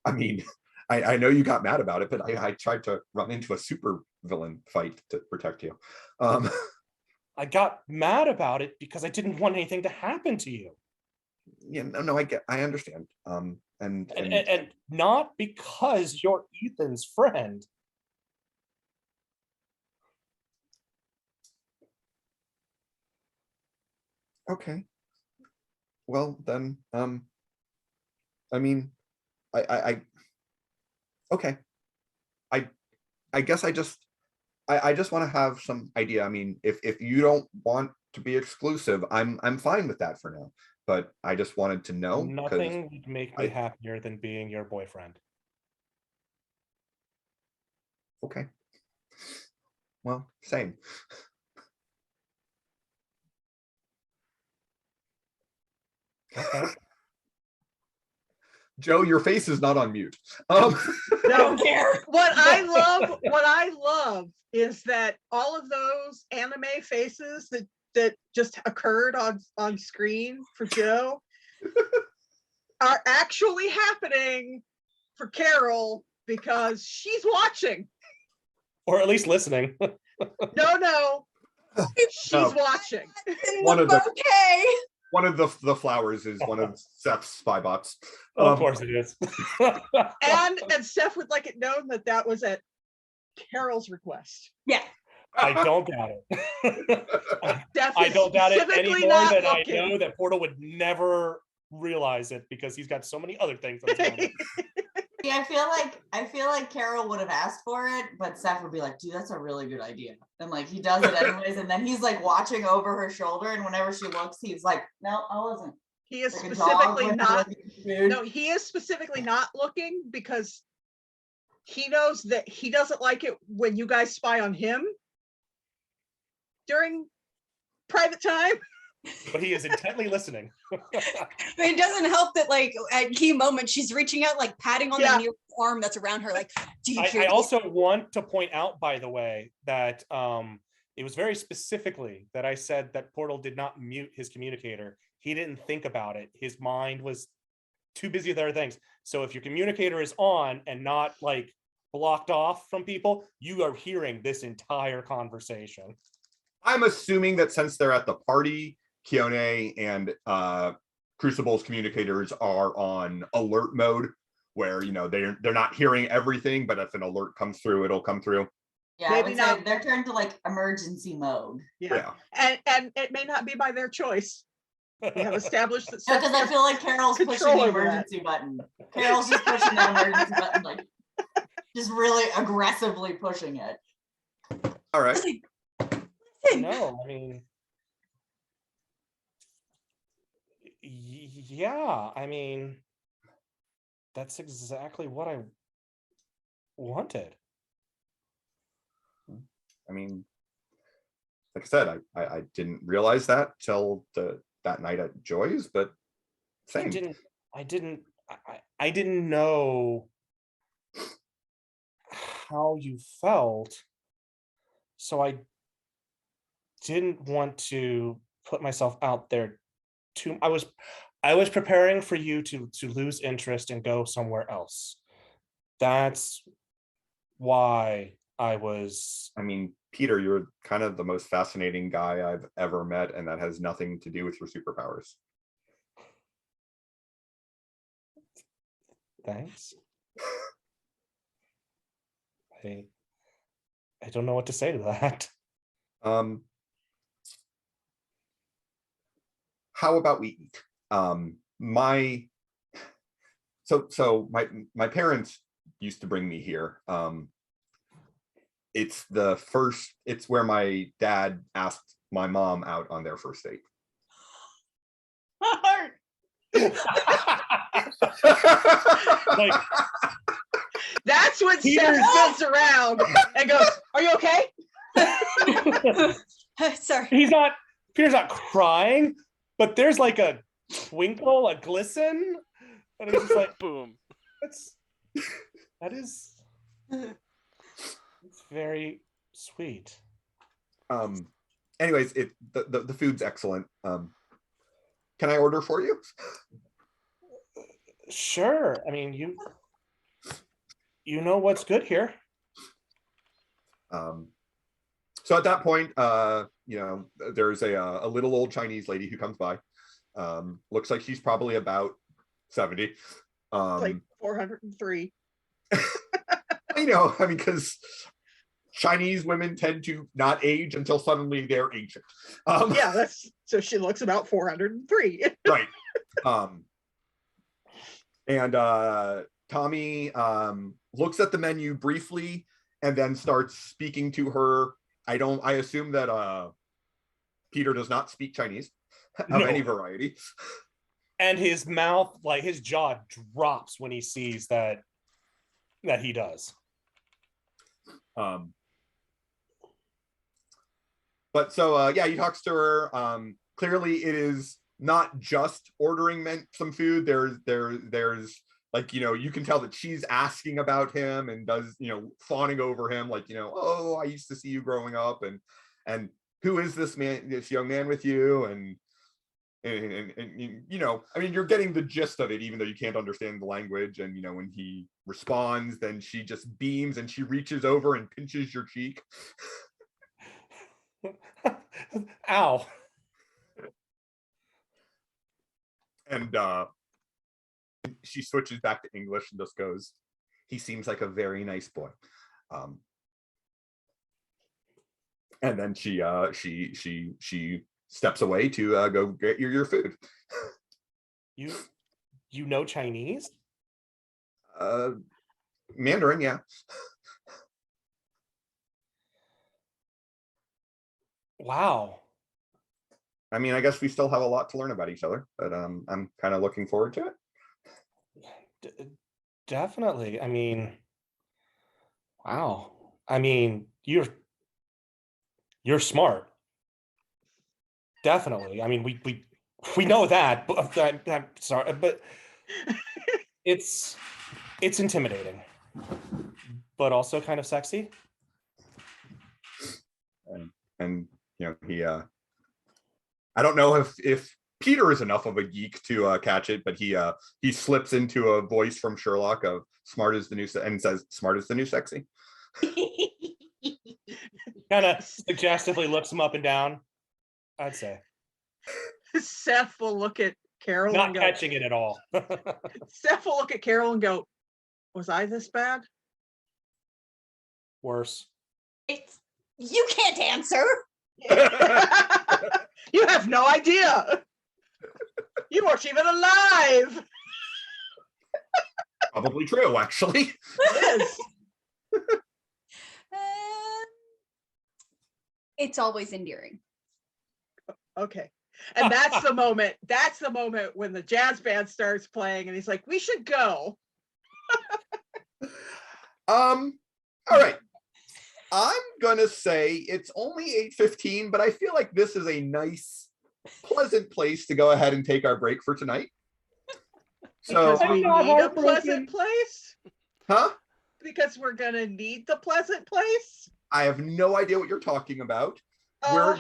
I mean, I know you got mad about it, but I tried to run into a super villain fight to protect you. I got mad about it because I didn't want anything to happen to you. Yeah, no, I understand. And not because you're Ethan's friend. Okay. Well then, I mean, I okay. I guess I just want to have some idea. I mean, if you don't want to be exclusive, I'm fine with that for now. But I just wanted to know because Nothing would make me happier than being your boyfriend. okay. Well, same. Okay. Joe, your face is not on mute. I don't care. What I love is that all of those anime faces that just occurred on screen for Joe are actually happening for Carol because she's watching. Or at least listening. No, she's No. watching. One of the Okay. one of the flowers is one of Seth's spy bots. Of course it is. And Steph would like it known that was at Carol's request. Yeah. I don't doubt it. Steph I is don't doubt it specifically any more not than looking. I know that Portal would never realize it because he's got so many other things on his mind. Yeah, I feel like Carol would have asked for it, but Seth would be like, dude, that's a really good idea. And like he does it anyways, and then he's like watching over her shoulder, and whenever she looks, he's like, no, I wasn't. He is Like a dog specifically when not looking at food. no, he is specifically not looking because he knows that he doesn't like it when you guys spy on him during private time. But he is intently listening. It doesn't help that like at key moments she's reaching out, like patting on Yeah. the nearest arm that's around her, like, do you hear I this? also want to point out, by the way, that it was very specifically that I said that Portal did not mute his communicator. He didn't think about it. His mind was too busy with other things. So if your communicator is on and not like blocked off from people, you are hearing this entire conversation. I'm assuming that since they're at the party, Keone and Crucible's communicators are on alert mode, where they're not hearing everything, but if an alert comes through, it'll come through. Yeah, Maybe I would say not. they're turned to like emergency mode. Yeah. And it may not be by their choice. We have established that Because I feel like Carol's pushing control the over that. emergency button. Carol's just pushing that emergency button, like just really aggressively pushing it. All right. No, I mean, yeah, I mean, that's exactly what I wanted. I mean, like I said, I didn't realize that till that night at Joy's, but same. I didn't know how you felt, so I didn't want to put myself out there too. I was preparing for you to lose interest and go somewhere else. That's why I was. I mean, Peter, you're kind of the most fascinating guy I've ever met, and that has nothing to do with your superpowers. Thanks. I don't know what to say to that. How about we eat? My parents used to bring me here. It's where my dad asked my mom out on their first date. Like, that's when Peter's- Seth spins around and goes, "Are you okay?" Sorry. Peter's not crying, but there's like a twinkle, a glisten, and it's just like, Boom. that is it's very sweet. Anyways, the food's excellent. can I order for you? Sure. I mean, you know what's good here. So at that point, there's a little old Chinese lady who comes by. Looks like she's probably about 70. Like 403. Because Chinese women tend to not age until suddenly they're ancient. Yeah, so she looks about 403. Right. And Tommy looks at the menu briefly and then starts speaking to her. I assume that Peter does not speak Chinese of any variety. And his mouth, like his jaw drops when he sees that he does. But so he talks to her. Clearly it is not just ordering some food. There's like, you can tell that she's asking about him and does, fawning over him, like, oh, I used to see you growing up, and who is this young man with you? And you're getting the gist of it, even though you can't understand the language. And, when he responds, then she just beams and she reaches over and pinches your cheek. Ow. And she switches back to English and just goes, he seems like a very nice boy. And then she steps away to go get your food. You know Chinese? Mandarin, yeah. Wow. I mean, I guess we still have a lot to learn about each other, but I'm kind of looking forward to it. Definitely. I mean, wow. I mean, you're smart. Definitely. I mean, we know that, but I'm sorry, but it's intimidating, but also kind of sexy. And he I don't know if Peter is enough of a geek to catch it, but he slips into a voice from Sherlock of "smart is the new" and says "smart is the new sexy." Kind of suggestively looks him up and down, I'd say. Seth will look at Carol Not and go, catching it at all. Seth will look at Carol and go, was I this bad? Worse. You can't answer. You have no idea. You weren't even alive. Probably true, actually. It is. It's always endearing. Okay. And that's the moment. That's the moment when the jazz band starts playing and he's like, we should go. All right. I'm gonna say it's only 8:15, but I feel like this is a nice, pleasant place to go ahead and take our break for tonight. So Because we not need a heartbroken. pleasant place? huh? Because we're gonna need the pleasant place? I have no idea what you're talking about. Uh-huh.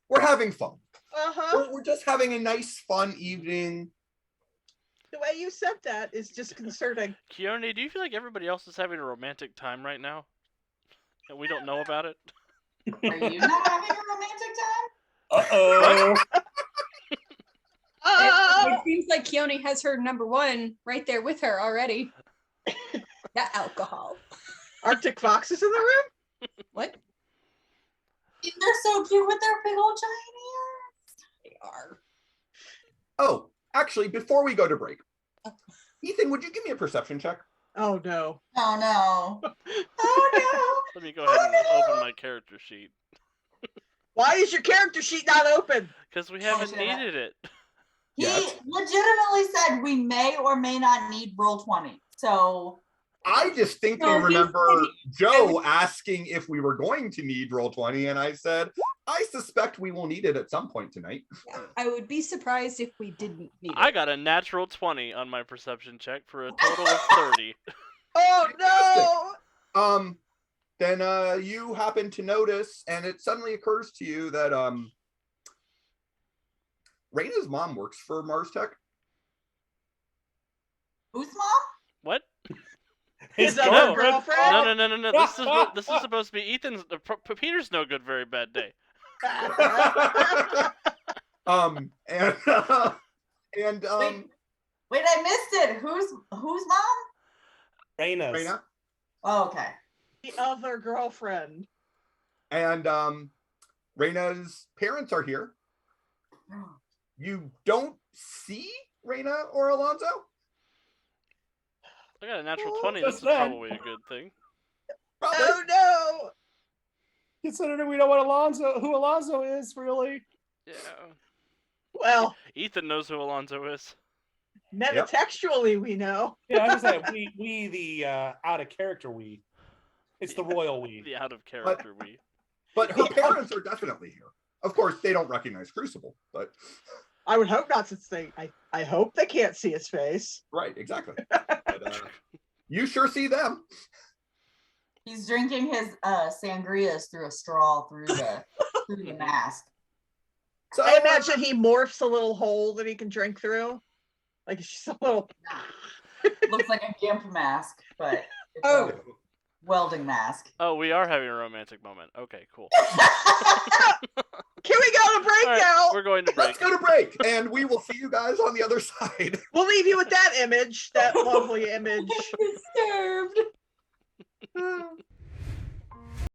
We're having fun. Uh-huh. We're just having a nice, fun evening. The way you said that is just concerning. Keone, do you feel like everybody else is having a romantic time right now? And we don't know about it? Are you not having a romantic time? Uh-oh. It seems like Keone has her number one right there with her already. That alcohol. Arctic Fox is in the room? What? They're so cute with their big old giant ears. They are. Oh, actually, before we go to break, Ethan, would you give me a perception check? Oh no. Oh no. Oh Let me go ahead and open my character sheet. Why is your character sheet not open? Because we haven't shit. needed it. He Yes. legitimately said we may or may not need roll 20. So I distinctly No, he remember said Joe asking if we were going to need roll 20, and I said, I suspect we will need it at some point tonight. Yeah, I would be surprised if we didn't need I it. got a natural 20 on my perception check for a total of 30. Oh no. Then you happen to notice, and it suddenly occurs to you that Raina's mom works for Mars Tech. Who's mom? What? His girl- other No. girlfriend. No. This is supposed to be Ethan's. Peter's no good, very bad day. And Wait, I missed it. Who's mom? Raina's. Raina Oh, okay. The other girlfriend. and Raina's parents are here. You don't see Raina or Alonzo. I got a natural Oh, 20. just This is then. probably a good thing. Probably. Oh no! Considering we know who Alonzo is, really. Yeah. Well, Ethan knows who Alonzo is. metatextually, we know. Yeah, I was gonna say we the out of character we. It's the royal we. The out of character we. But her parents are definitely here. Of course, they don't recognize Crucible, but I would hope not, since I hope they can't see his face. right, exactly. But, you sure see them. He's drinking his sangrias through a straw through the mask. So I imagine he morphs a little hole that he can drink through. Like it's just a little. Looks like a gimp mask, but it's Oh. a welding mask. Oh, we are having a romantic moment. Okay, cool. Can we go to break All right, now? we're going to break. let's go to break, and we will see you guys on the other side. We'll leave you with that image, that lovely image. Disturbed.